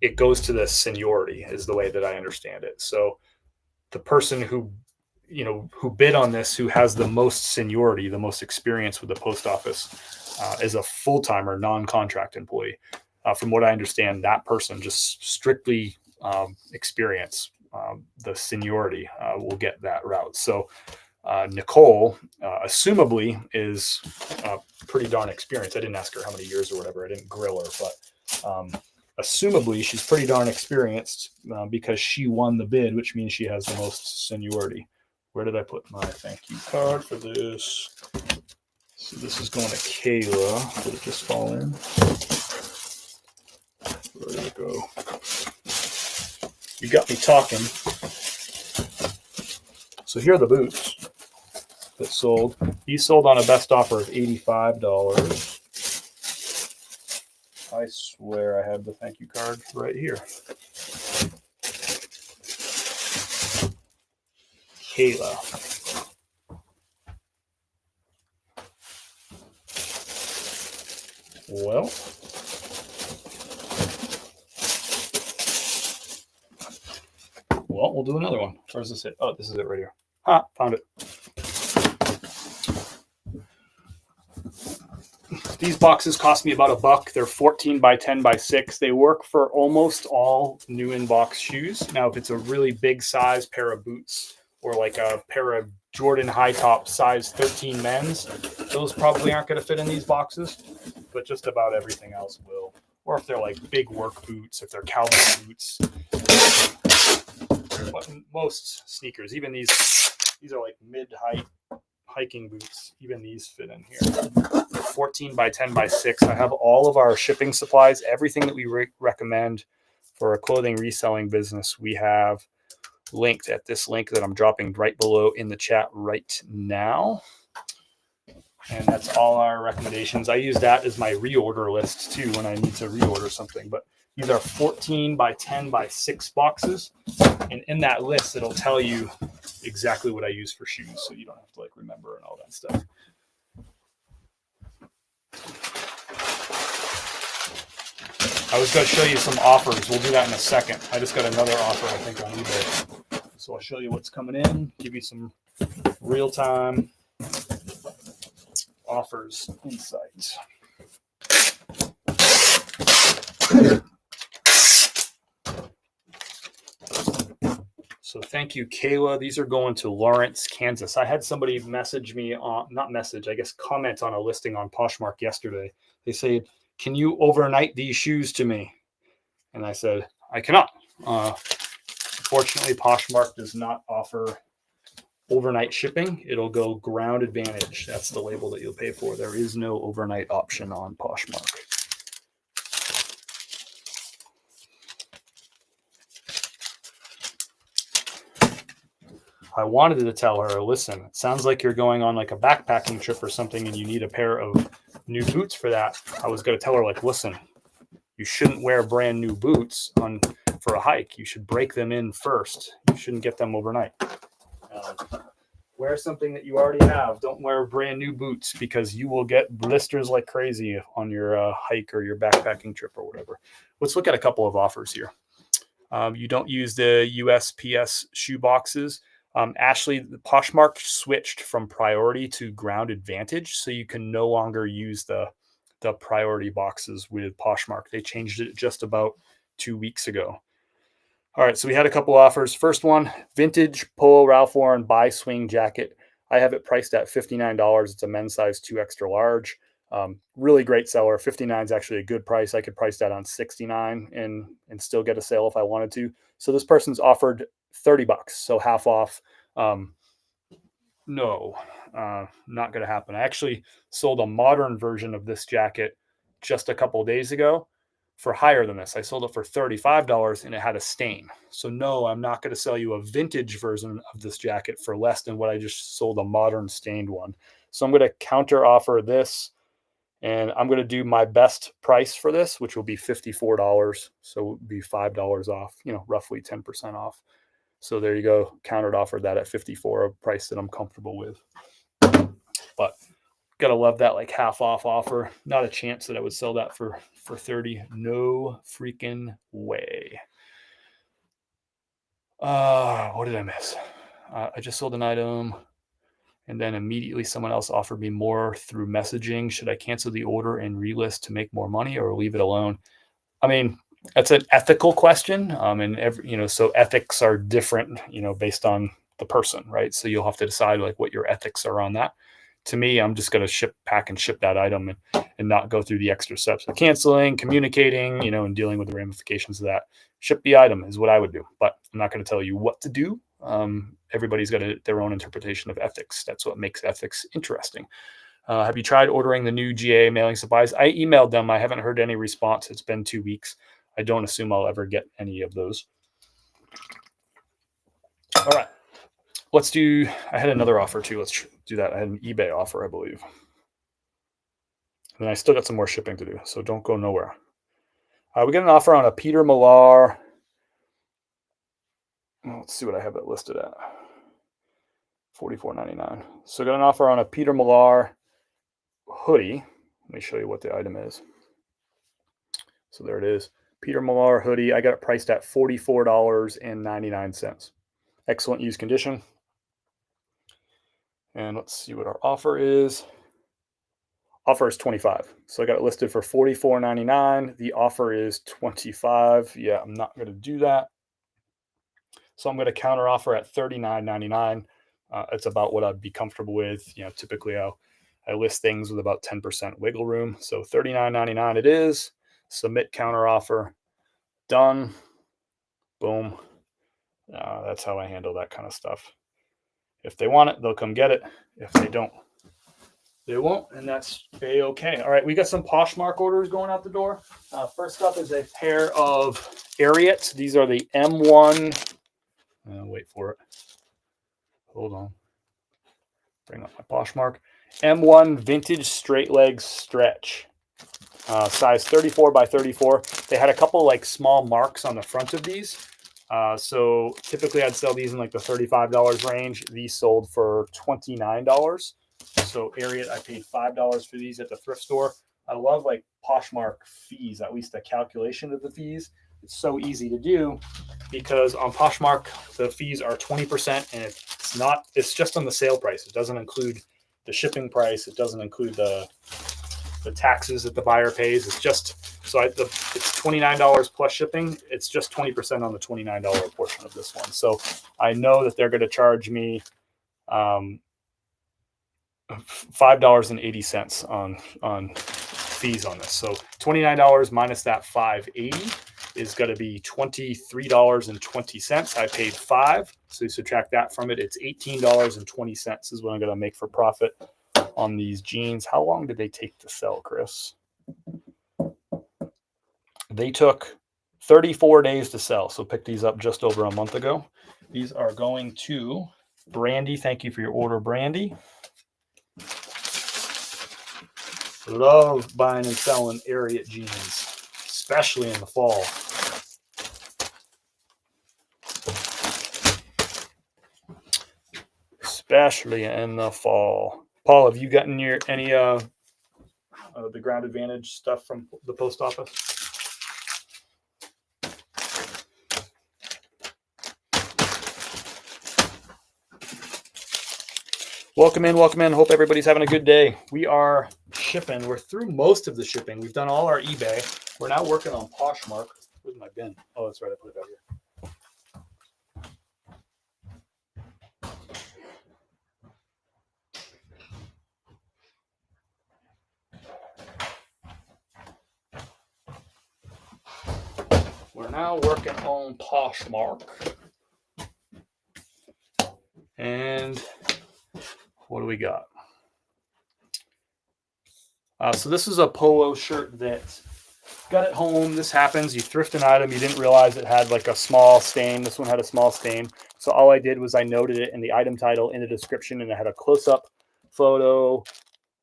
it goes to the seniority is the way that I understand it. So the person who bid on this, who has the most seniority, the most experience with the post office, is a full-timer, non-contract employee. From what I understand, that person just strictly experience, the seniority will get that route. So Nicole, assumably, is pretty darn experienced. I didn't ask her how many years or whatever. I didn't grill her, but assumably she's pretty darn experienced because she won the bid, which means she has the most seniority. Where did I put my thank you card for this? So this is going to Kayla. Did it just fall in? Where did it go? You got me talking. So here are the boots that sold. These sold on a best offer of $85. I swear I have the thank you card right here. Kayla. Well, we'll do another one. Where's this it? Oh, this is it right here. Ah, found it. These boxes cost me about $1. They're 14 by 10 by 6. They work for almost all new in-box shoes. Now, if it's a really big size pair of boots or like a pair of Jordan high top size 13 men's, those probably aren't going to fit in these boxes, but just about everything else will. Or if they're like big work boots, if they're cowboy boots. But most sneakers, even these are like mid-height hiking boots. Even these fit in here. 14 by 10 by 6. I have all of our shipping supplies, everything that we recommend for a clothing reselling business. We have linked at this link that I'm dropping right below in the chat right now. And that's all our recommendations. I use that as my reorder list too when I need to reorder something. But these are 14 by 10 by 6 boxes. And in that list, it'll tell you exactly what I use for shoes. So you don't have to like remember and all that stuff. I was going to show you some offers. We'll do that in a second. I just got another offer, I think, on eBay. So I'll show you what's coming in, give you some real-time offers insights. So thank you, Kayla. These are going to Lawrence, Kansas. I had somebody message me on, not message, I guess comment on a listing on Poshmark yesterday. They said, can you overnight these shoes to me? And I said, I cannot. Fortunately, Poshmark does not offer overnight shipping. It'll go ground advantage. That's the label that you'll pay for. There is no overnight option on Poshmark. I wanted to tell her, listen, it sounds like you're going on like a backpacking trip or something and you need a pair of new boots for that. I was going to tell her, like, listen, you shouldn't wear brand new boots for a hike. You should break them in first. You shouldn't get them overnight. Wear something that you already have. Don't wear brand new boots because you will get blisters like crazy on your hike or your backpacking trip or whatever. Let's look at a couple of offers here. You don't use the USPS shoe boxes. Ashley, the Poshmark switched from priority to ground advantage, so you can no longer use the priority boxes with Poshmark. They changed it just about 2 weeks ago. All right, so we had a couple offers. First one, vintage Polo Ralph Lauren buy swing jacket. I have it priced at $59. It's a men's size 2 extra large. Really great seller. $59 is actually a good price. I could price that on $69 and still get a sale if I wanted to. So this person's offered $30, so half off. No, not going to happen. I actually sold a modern version of this jacket just a couple of days ago for higher than this. I sold it for $35 and it had a stain. So no, I'm not going to sell you a vintage version of this jacket for less than what I just sold a modern stained one. So I'm going to counter offer this. And I'm going to do my best price for this, which will be $54. So it would be $5 off, roughly 10% off. So there you go. Countered offered that at $54, a price that I'm comfortable with. But gotta love that like half off offer. Not a chance that I would sell that for $30. No freaking way. What did I miss? I just sold an item. And then immediately someone else offered me more through messaging. Should I cancel the order and relist to make more money or leave it alone? I mean, that's an ethical question. And so ethics are different, based on the person, right? So you'll have to decide like what your ethics are on that. To me, I'm just going to pack and ship that item and not go through the extra steps of canceling, communicating, and dealing with the ramifications of that. Ship the item is what I would do, but I'm not going to tell you what to do. Everybody's got their own interpretation of ethics. That's what makes ethics interesting. Have you tried ordering the new GA mailing supplies? I emailed them. I haven't heard any response. It's been 2 weeks. I don't assume I'll ever get any of those. All right. Let's do, I had another offer too. Let's do that. I had an eBay offer, I believe. And I still got some more shipping to do, so don't go nowhere. We got an offer on a Peter Millar. Let's see what I have it listed at. $44.99. So I got an offer on a Peter Millar hoodie. Let me show you what the item is. So there it is. Peter Millar hoodie. I got it priced at $44.99. Excellent used condition. And let's see what our offer is. Offer is $25. So I got it listed for $44.99. The offer is $25. Yeah, I'm not going to do that. So I'm going to counter offer at $39.99. It's about what I'd be comfortable with. Typically I list things with about 10% wiggle room. So $39.99 it is. Submit counter offer. Done. Boom. That's how I handle that kind of stuff. If they want it, they'll come get it. If they don't, they won't, and that's a-okay. All right, we got some Poshmark orders going out the door. First up is a pair of Ariats. These are the M1. Wait for it. Hold on. Bring up my Poshmark. M1 vintage straight leg stretch. Size 34 by 34. They had a couple like small marks on the front of these. So typically I'd sell these in like the $35 range. These sold for $29. So Ariat, I paid $5 for these at the thrift store. I love like Poshmark fees, at least the calculation of the fees. It's so easy to do because on Poshmark, the fees are 20% and it's just on the sale price. It doesn't include the shipping price. It doesn't include the taxes that the buyer pays. It's just, it's $29 plus shipping. It's just 20% on the $29 portion of this one. So I know that they're going to charge me $5.80 on fees on this. So $29 minus that $5.80 is going to be $23.20. I paid $5. So you subtract that from it. It's $18.20 is what I'm going to make for profit on these jeans. How long did they take to sell, Chris? They took 34 days to sell. So picked these up just over a month ago. These are going to Brandy. Thank you for your order, Brandy. Love buying and selling Ariat jeans, especially in the fall. Especially in the fall. Paul, have you gotten any the Ground Advantage stuff from the post office? Welcome in. Hope everybody's having a good day. We are shipping. We're through most of the shipping. We've done all our eBay. We're now working on Poshmark. Where's my bin? Oh, that's right. I put it out here. We're now working on Poshmark. And what do we got? So this is a polo shirt that got it home. This happens. You thrift an item. You didn't realize it had like a small stain. This one had a small stain. So all I did was I noted it in the item title in the description, and I had a close-up photo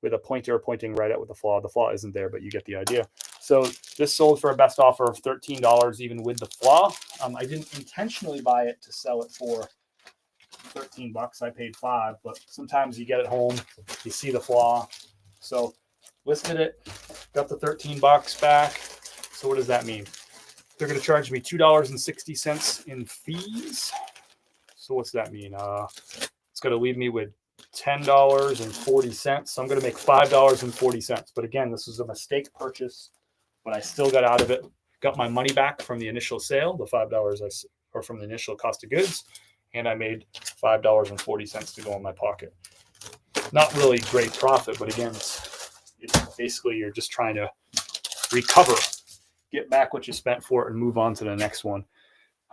with a pointer pointing right at the flaw. The flaw isn't there, but you get the idea. So this sold for a best offer of $13 even with the flaw. I didn't intentionally buy it to sell it for $13. I paid $5, but sometimes you get it home, you see the flaw. So listed it, got the $13 back. So what does that mean? They're going to charge me $2.60 in fees. So what's that mean? It's going to leave me with $10.40. So I'm going to make $5.40. But again, this was a mistake purchase, but I still got out of it. Got my money back from the initial sale, the $5 or from the initial cost of goods, and I made $5.40 to go in my pocket. Not really great profit, but again, it's basically you're just trying to recover, get back what you spent for it, and move on to the next one.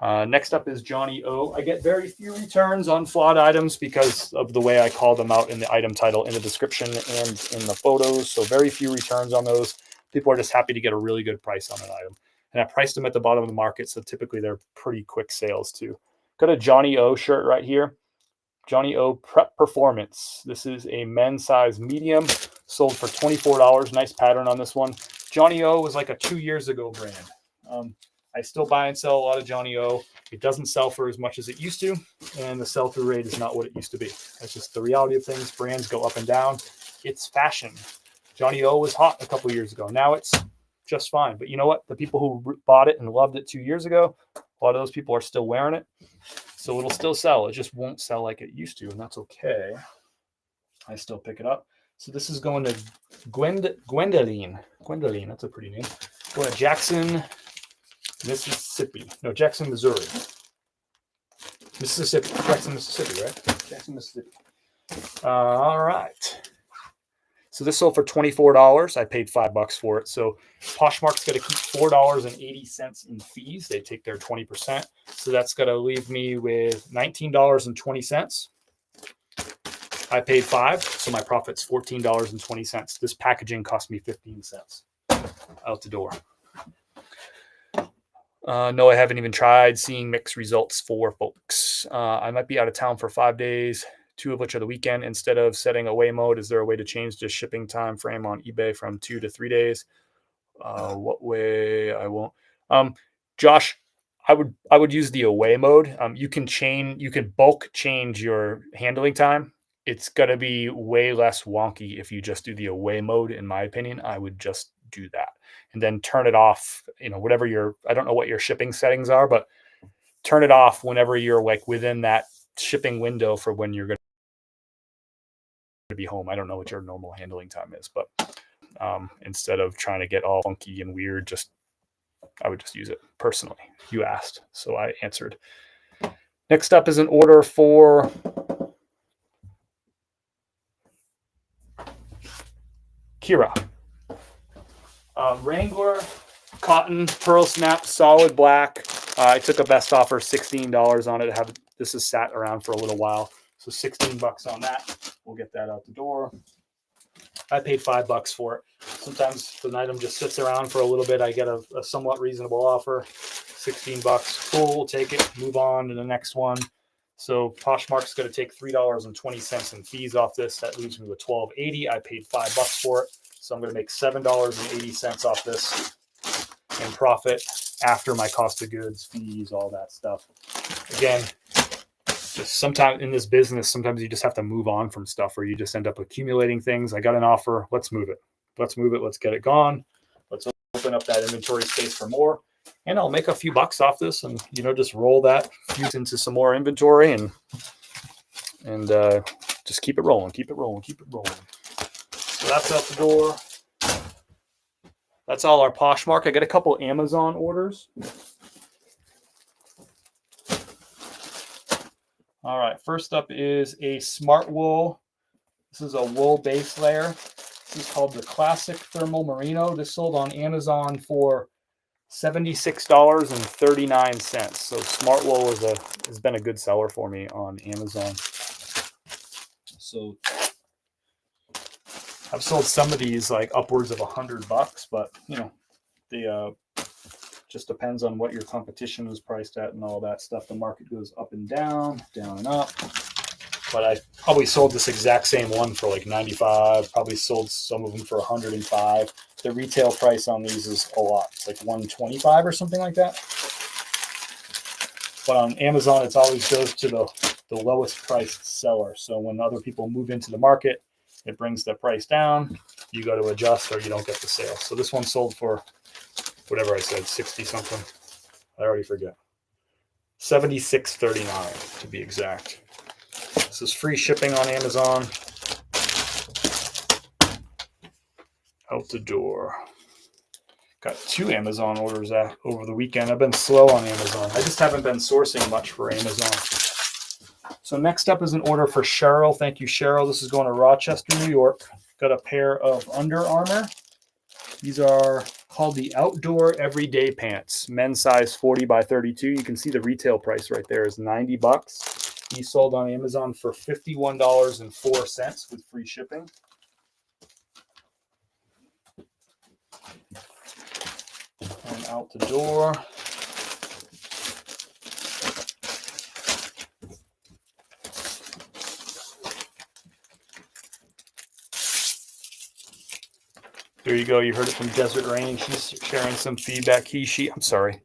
Next up is Johnny O. I get very few returns on flawed items because of the way I call them out in the item title, in the description, and in the photos. So very few returns on those. People are just happy to get a really good price on an item. And I priced them at the bottom of the market, so typically they're pretty quick sales too. Got a Johnny O shirt right here. Johnny O Prep Performance. This is a men's size medium, sold for $24. Nice pattern on this one. Johnny O was like a 2 years ago brand. I still buy and sell a lot of Johnny O. It doesn't sell for as much as it used to, and the sell-through rate is not what it used to be. That's just the reality of things. Brands go up and down. It's fashion. Johnny O was hot a couple years ago. Now it's just fine. But you know what? The people who bought it and loved it 2 years ago, a lot of those people are still wearing it. So it'll still sell. It just won't sell like it used to, and that's okay. I still pick it up. So this is going to Gwendolyn. Gwendolyn, that's a pretty name. Going to Jackson, Mississippi. No, Jackson, Missouri. Mississippi. Jackson, Mississippi, right? Jackson, Mississippi. All right. So this sold for $24. I paid $5 for it. So Poshmark's going to keep $4.80 in fees. They take their 20%. So that's going to leave me with $19.20. I paid $5, so my profit's $14.20. This packaging cost me 15 cents out the door. No, I haven't even tried seeing mixed results for folks. I might be out of town for 5 days, 2 of which are the weekend. Instead of setting away mode, is there a way to change the shipping time frame on eBay from 2 to 3 days? What way? I won't. Josh, I would use the away mode. You can bulk change your handling time. It's going to be way less wonky if you just do the away mode, in my opinion. I would just do that and then turn it off, whatever I don't know what your shipping settings are, but turn it off whenever you're like within that shipping window for when you're going to be home. I don't know what your normal handling time is, but instead of trying to get all funky and weird, I would just use it personally. You asked, so I answered. Next up is an order for Kira. Wrangler cotton pearl snap solid black. I took a best offer, $16 on it. This has sat around for a little while, so $16 on that. We'll get that out the door. I paid $5 for it. Sometimes if an item just sits around for a little bit, I get a somewhat reasonable offer. $16. Cool, we'll take it. Move on to the next one. So Poshmark's going to take $3.20 in fees off this. That leaves me with $12.80. I paid $5 for it. So I'm going to make $7.80 off this in profit after my cost of goods, fees, all that stuff. Again, just sometimes in this business, sometimes you just have to move on from stuff, or you just end up accumulating things. I got an offer. Let's move it. Let's get it gone. Let's open up that inventory space for more. And I'll make a few bucks off this and, just roll that into some more inventory and just keep it rolling. So that's out the door. That's all our Poshmark. I got a couple Amazon orders. All right, first up is a Smart Wool. This is a wool base layer. This is called the Classic Thermal Merino. This sold on Amazon for $76.39. So Smart Wool has been a good seller for me on Amazon. So I've sold some of these like upwards of $100, but they just depends on what your competition is priced at and all that stuff. The market goes up and down and up. But I probably sold this exact same one for like $95. Probably sold some of them for $105. The retail price on these is a lot. It's like $125 or something like that. But on Amazon, it always goes to the lowest priced seller. So when other people move into the market, it brings the price down. You got to adjust or you don't get the sale. So this one sold for whatever I said, 60 something. I already forget. $76.39 to be exact. This is free shipping on Amazon. Out the door. Got 2 Amazon orders over the weekend. I've been slow on Amazon. I just haven't been sourcing much for Amazon. So next up is an order for Cheryl. Thank you, Cheryl. This is going to Rochester, New York. Got a pair of Under Armour. These are called the Outdoor Everyday Pants, men's size 40 by 32. You can see the retail price right there is $90. He sold on Amazon for $51.04 with free shipping. And out the door. There you go. You heard it from Desert Rain. She's sharing some feedback. I'm sorry.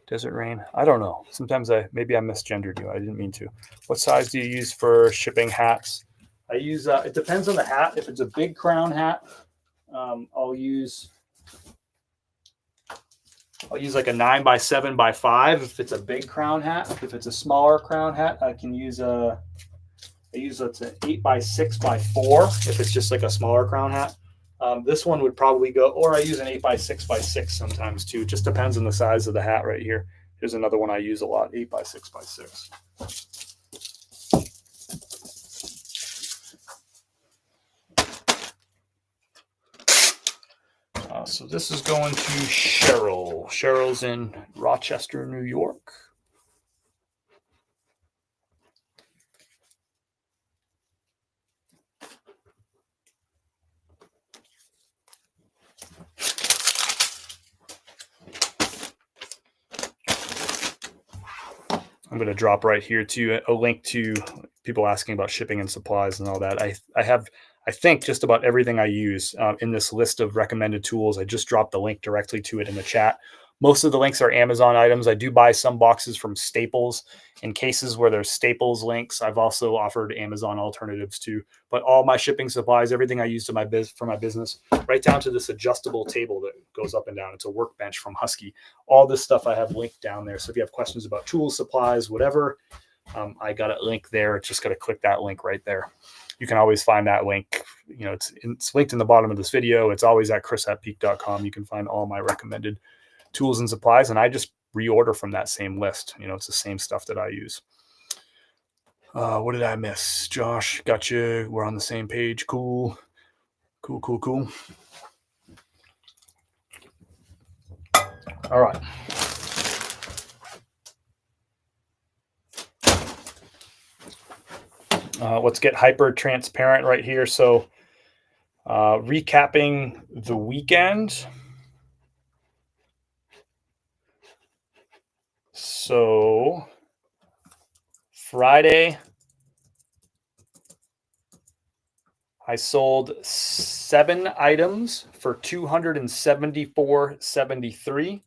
Desert Rain. I don't know. Sometimes maybe I misgendered you. I didn't mean to. What size do you use for shipping hats? I use, it depends on the hat. If it's a big crown hat, I'll use like a 9 by 7 by 5 if it's a big crown hat. If it's a smaller crown hat, I can use an 8 by 6 by 4 if it's just like a smaller crown hat. This one would probably go, or I use an 8 by 6 by 6 sometimes too. It just depends on the size of the hat right here. Here's another one I use a lot, 8 by 6 by 6. So this is going to Cheryl. Cheryl's in Rochester, New York. I'm going to drop right here to a link to people asking about shipping and supplies and all that. I have, I think, just about everything I use in this list of recommended tools. I just dropped the link directly to it in the chat. Most of the links are Amazon items. I do buy some boxes from Staples. In cases where there's Staples links, I've also offered Amazon alternatives too. But all my shipping supplies, everything I use for my business, right down to this adjustable table that goes up and down. It's a workbench from Husky. All this stuff I have linked down there. So if you have questions about tools, supplies, whatever, I got a link there. Just got to click that link right there. You can always find that link. You know, it's linked in the bottom of this video. It's always at chris@peak.com. You can find all my recommended tools and supplies, and I just reorder from that same list. You know, it's the same stuff that I use. What did I miss? Josh, gotcha. We're on the same page. Cool. Cool. All right. Let's get hyper transparent right here. So recapping the weekend. So Friday, I sold 7 items for $274.73.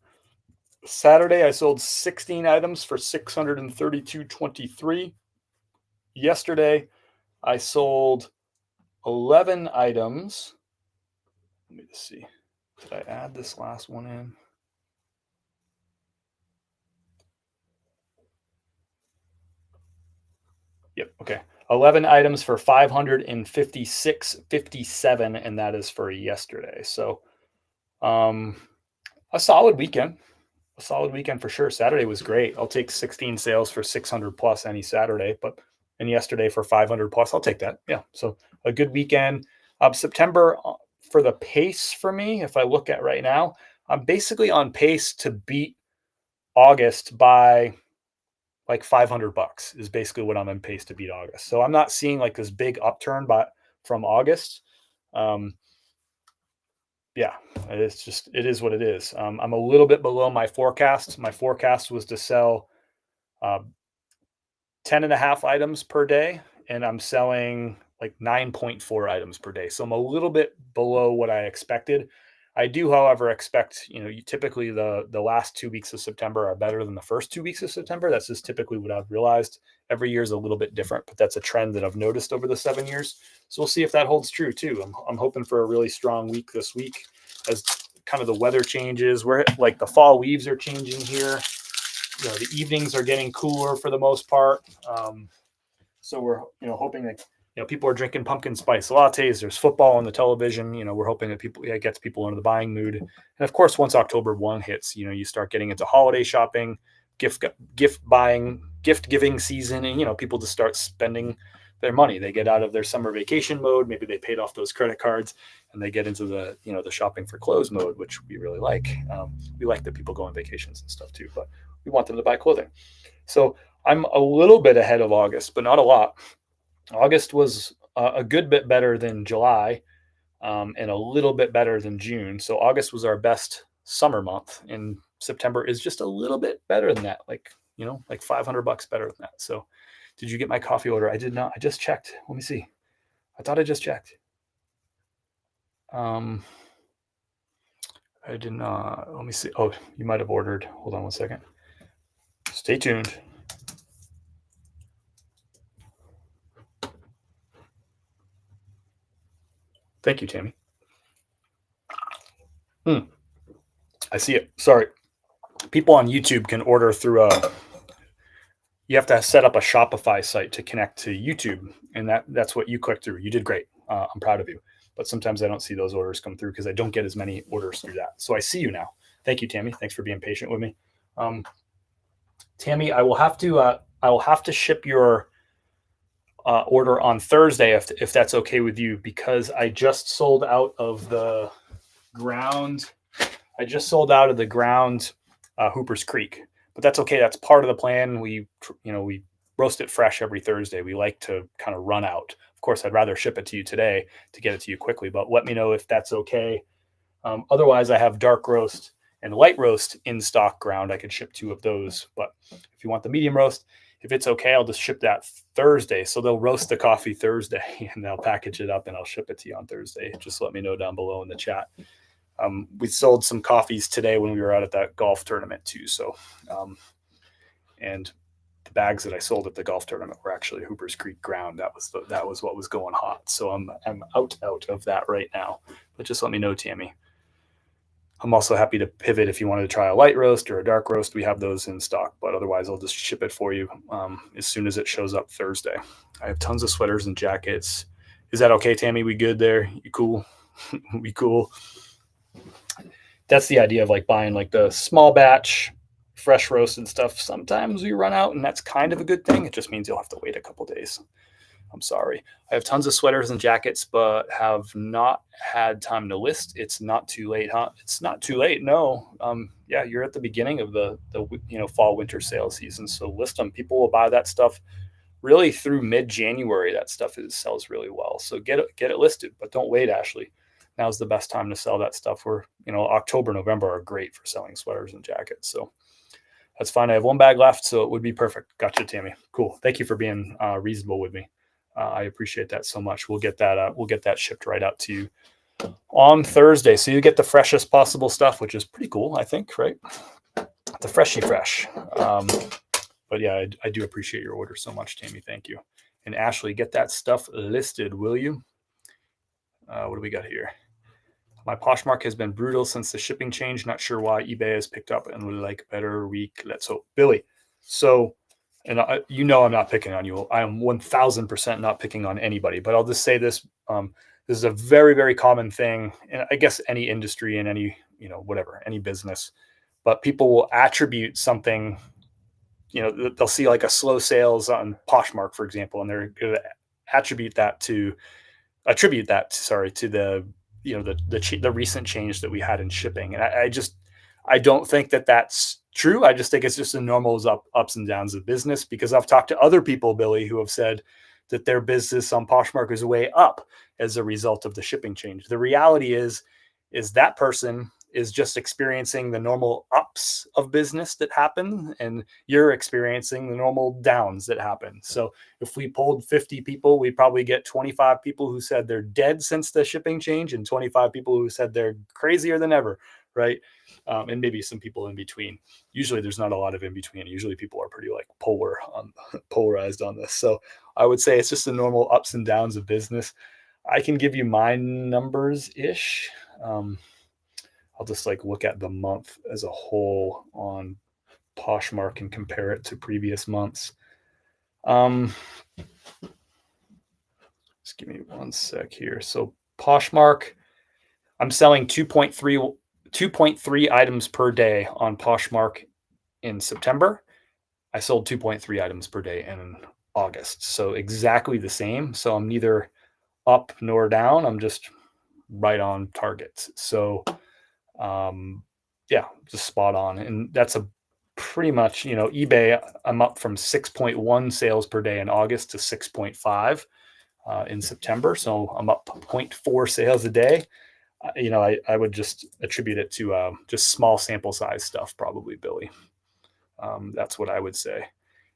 Saturday, I sold 16 items for $632.23. Yesterday, I sold 11 items. Let me just see. Did I add this last one in? Yep. Okay. 11 items for $556.57, and that is for yesterday. So, a solid weekend. A solid weekend for sure. Saturday was great. I'll take 16 sales for 600 plus any Saturday, and yesterday for 500 plus, I'll take that. Yeah. So a good weekend. September for the pace for me, if I look at right now, I'm basically on pace to beat August by like $500 is basically what I'm on pace to beat August. So I'm not seeing like this big upturn from August. Yeah, it is what it is. I'm a little bit below my forecast. My forecast was to sell 10.5 items per day, and I'm selling like 9.4 items per day. So I'm a little bit below what I expected. I do, however, expect, typically the last 2 weeks of September are better than the first 2 weeks of September. That's just typically what I've realized. Every year is a little bit different, but that's a trend that I've noticed over the 7 years. So we'll see if that holds true too. I'm hoping for a really strong week this week as kind of the weather changes. Where like the fall leaves are changing here. The evenings are getting cooler for the most part. So we're, hoping that, people are drinking pumpkin spice lattes. There's football on the television. We're hoping that it gets people into the buying mood. And of course, once October 1 hits, you start getting into holiday shopping, gift buying, gift giving season, and, people just start spending their money. They get out of their summer vacation mode. Maybe they paid off those credit cards and they get into the, the shopping for clothes mode, which we really like. We like that people go on vacations and stuff too, but we want them to buy clothing. So I'm a little bit ahead of August, but not a lot. August was a good bit better than July, and a little bit better than June. So August was our best summer month, and September is just a little bit better than that, like $500 better than that. So did you get my coffee order? I did not. I just checked. Let me see. I thought I just checked. I did not. Let me see. Oh, you might have ordered. Hold on one second. Stay tuned. Thank you, Tammy. I see it. Sorry. People on YouTube can order through you have to set up a Shopify site to connect to YouTube. And that's what you clicked through. You did great. I'm proud of you. But sometimes I don't see those orders come through because I don't get as many orders through that. So I see you now. Thank you, Tammy. Thanks for being patient with me. Tammy, I will have to ship your order on Thursday if that's okay with you, because I just sold out of the ground. Hooper's Creek, but that's okay. That's part of the plan. We roast it fresh every Thursday. We like to kind of run out. Of course, I'd rather ship it to you today to get it to you quickly, but let me know if that's okay. Otherwise, I have dark roast and light roast in stock ground. I could ship 2 of those, but if you want the medium roast, if it's okay, I'll just ship that Thursday. So they'll roast the coffee Thursday and they'll package it up and I'll ship it to you on Thursday. Just let me know down below in the chat. We sold some coffees today when we were out at that golf tournament too. So, and the bags that I sold at the golf tournament were actually Hooper's Creek ground. That was what was going hot. So I'm out of that right now, but just let me know, Tammy. I'm also happy to pivot if you wanted to try a light roast or a dark roast. We have those in stock, but otherwise I'll just ship it for you as soon as it shows up Thursday. I have tons of sweaters and jackets. Is that okay, Tammy? We good there? You cool? We cool? That's the idea of like buying like the small batch fresh roasted stuff. Sometimes we run out, and that's kind of a good thing. It just means you'll have to wait a couple days. I'm sorry. I have tons of sweaters and jackets, but have not had time to list. It's not too late, huh? It's not too late. No. Yeah, you're at the beginning of the fall winter sales season. So list them. People will buy that stuff really through mid-January. That stuff sells really well. So get it listed, but don't wait, Ashley. Now's the best time to sell that stuff. Where October, November are great for selling sweaters and jackets. So that's fine. I have 1 bag left, so it would be perfect. Gotcha, Tammy. Cool. Thank you for being reasonable with me. I appreciate that so much. We'll get that shipped right out to you on Thursday. So you get the freshest possible stuff, which is pretty cool, I think, right? The freshy fresh. But yeah, I do appreciate your order so much, Tammy. Thank you. And Ashley, get that stuff listed, will you? What do we got here? My Poshmark has been brutal since the shipping change. Not sure why. eBay has picked up and would like a better week. Let's hope. Billy, so, and I'm not picking on you. I am 1000% not picking on anybody, but I'll just say this. This is a very, very common thing. And I guess any industry and any, any business, but people will attribute something, they'll see like a slow sales on Poshmark, for example, and they're going to attribute that to the the recent change that we had in shipping. And I don't think that that's true. I just think it's just the normal ups and downs of business, because I've talked to other people, Billy, who have said that their business on Poshmark is way up as a result of the shipping change. The reality is that person is just experiencing the normal ups of business that happen, and you're experiencing the normal downs that happen. So if we polled 50 people, we'd probably get 25 people who said they're dead since the shipping change, and 25 people who said they're crazier than ever, right? And maybe some people in between. Usually there's not a lot of in between. Usually people are pretty like polarized on this. So I would say it's just the normal ups and downs of business. I can give you my numbers-ish. I'll just like look at the month as a whole on Poshmark and compare it to previous months. Just give me one sec here. So Poshmark, I'm selling 2.3 items per day on Poshmark in September. I sold 2.3 items per day in August. So exactly the same. So I'm neither up nor down. I'm just right on target. So um, yeah, just spot on. And that's a pretty much, eBay, I'm up from 6.1 sales per day in August to 6.5 in September. So I'm up 0.4 sales a day. I would just attribute it to just small sample size stuff, probably, Billy. That's what I would say.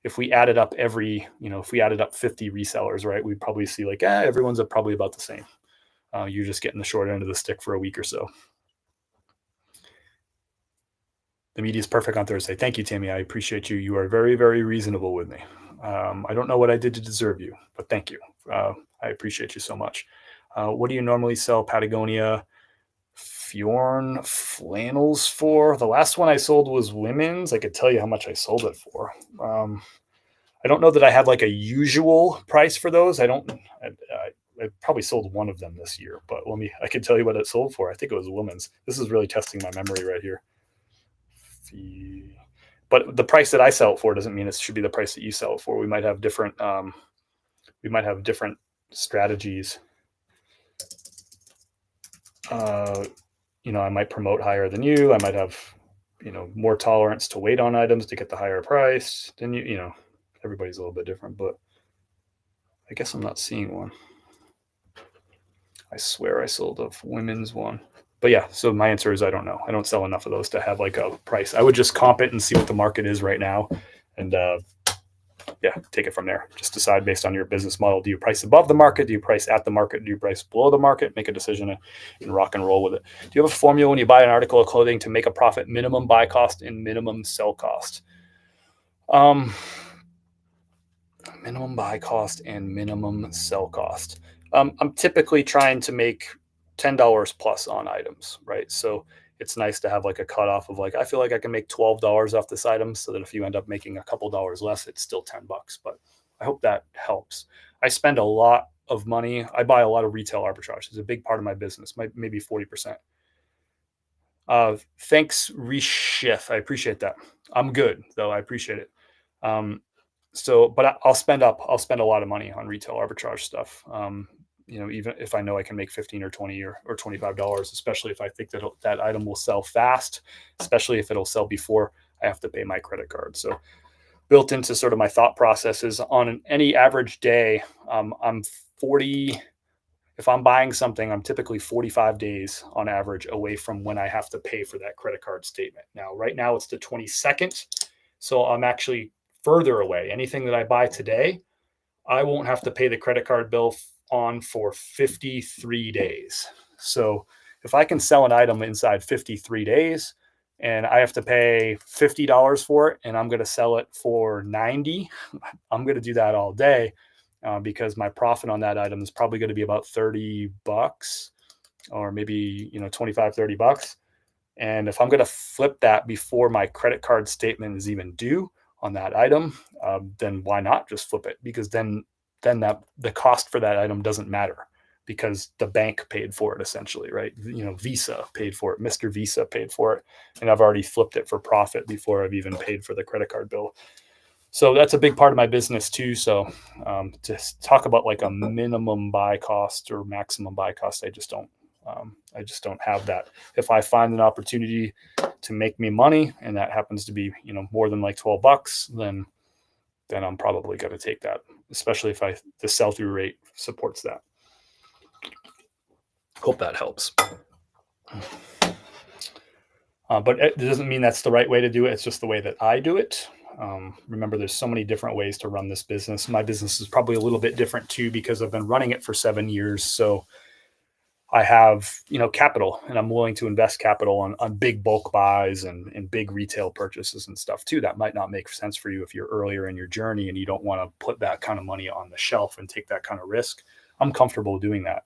If we added up if we added up 50 resellers, right, we'd probably see like, everyone's probably about the same. You're just getting the short end of the stick for a week or so. The media is perfect on Thursday. Thank you, Tammy. I appreciate you. You are very, very reasonable with me. I don't know what I did to deserve you, but thank you. I appreciate you so much. What do you normally sell Patagonia Fjorn flannels for? The last one I sold was women's. I could tell you how much I sold it for. I don't know that I have like a usual price for those. I probably sold one of them this year, but I can tell you what it sold for. I think it was women's. This is really testing my memory right here. But the price that I sell it for doesn't mean it should be the price that you sell it for. We might have different strategies. I might promote higher than you. I might have, more tolerance to wait on items to get the higher price than you. Everybody's a little bit different, but I guess I'm not seeing one. I swear I sold a women's one. But yeah, so my answer is I don't know. I don't sell enough of those to have like a price. I would just comp it and see what the market is right now. And take it from there. Just decide based on your business model. Do you price above the market? Do you price at the market? Do you price below the market? Make a decision and rock and roll with it. Do you have a formula when you buy an article of clothing to make a profit? Minimum buy cost and minimum sell cost. Minimum buy cost and minimum sell cost. I'm typically trying to make $10 plus on items, right? So it's nice to have like a cutoff of like, I feel like I can make $12 off this item so that if you end up making a couple dollars less, it's still $10. But I hope that helps. I spend a lot of money. I buy a lot of retail arbitrage. It's a big part of my business, maybe 40%. Thanks, Reshith. I appreciate that. I'm good though. I appreciate it. But I'll spend a lot of money on retail arbitrage stuff. Even if I know I can make 15 or 20 or $25, especially if I think that item will sell fast, especially if it'll sell before I have to pay my credit card. So built into sort of my thought processes on any average day, I'm 40. If I'm buying something, I'm typically 45 days on average away from when I have to pay for that credit card statement. Now, right now it's the 22nd. So I'm actually further away. Anything that I buy today, I won't have to pay the credit card bill on for 53 days. So if I can sell an item inside 53 days and I have to pay $50 for it and I'm going to sell it for 90, I'm going to do that all day because my profit on that item is probably going to be about $30 or maybe, $25-$30. And if I'm going to flip that before my credit card statement is even due on that item, then why not just flip it? Because then the cost for that item doesn't matter because the bank paid for it essentially, right? Visa paid for it, Mr. Visa paid for it, and I've already flipped it for profit before I've even paid for the credit card bill. So that's a big part of my business too. So to talk about like a minimum buy cost or maximum buy cost, I just don't have that. If I find an opportunity to make me money and that happens to be, more than like $12, then I'm probably going to take that, especially if the sell-through rate supports that. Hope that helps. But it doesn't mean that's the right way to do it. It's just the way that I do it. Remember, there's so many different ways to run this business. My business is probably a little bit different too, because I've been running it for 7 years. So I have, capital, and I'm willing to invest capital on big bulk buys and big retail purchases and stuff too. That might not make sense for you if you're earlier in your journey and you don't want to put that kind of money on the shelf and take that kind of risk. I'm comfortable doing that.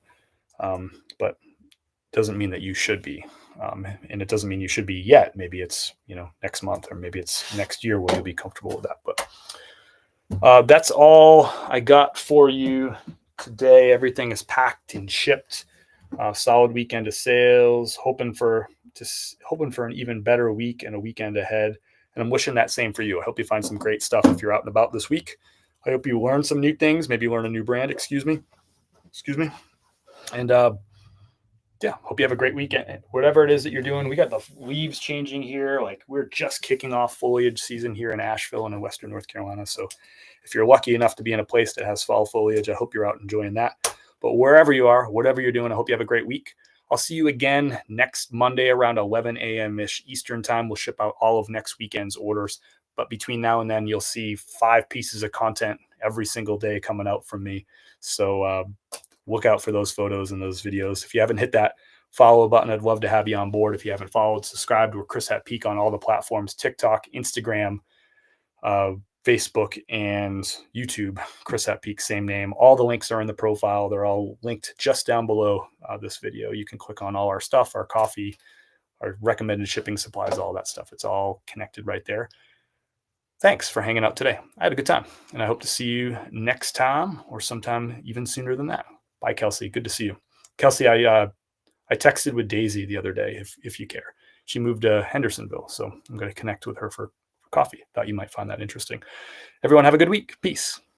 But doesn't mean that you should be. And it doesn't mean you should be yet. Maybe it's, next month, or maybe it's next year where you'll be comfortable with that. But that's all I got for you today. Everything is packed and shipped. Solid weekend of sales, hoping for an even better week and a weekend ahead. And I'm wishing that same for you. I hope you find some great stuff if you're out and about this week. I hope you learn some new things, maybe learn a new brand. Excuse me. And yeah, hope you have a great weekend. Whatever it is that you're doing, we got the leaves changing here. Like we're just kicking off foliage season here in Asheville and in Western North Carolina. So if you're lucky enough to be in a place that has fall foliage, I hope you're out enjoying that. But wherever you are, whatever you're doing, I hope you have a great week. I'll see you again next Monday around 11 a.m.-ish Eastern time. We'll ship out all of next weekend's orders. But between now and then, you'll see 5 pieces of content every single day coming out from me. So look out for those photos and those videos. If you haven't hit that follow button, I'd love to have you on board. If you haven't followed, subscribe. We're Chris at Peak on all the platforms: TikTok, Instagram, Facebook, and YouTube. Chris at Peak, same name. All the links are in the profile. They're all linked just down below this video. You can click on all our stuff, our coffee, our recommended shipping supplies, all that stuff. It's all connected right there. Thanks for hanging out today. I had a good time, and I hope to see you next time or sometime even sooner than that. Bye, Kelsey. Good to see you. Kelsey, I texted with Daisy the other day, if you care. She moved to Hendersonville, so I'm going to connect with her for coffee. Thought you might find that interesting. Everyone have a good week. Peace.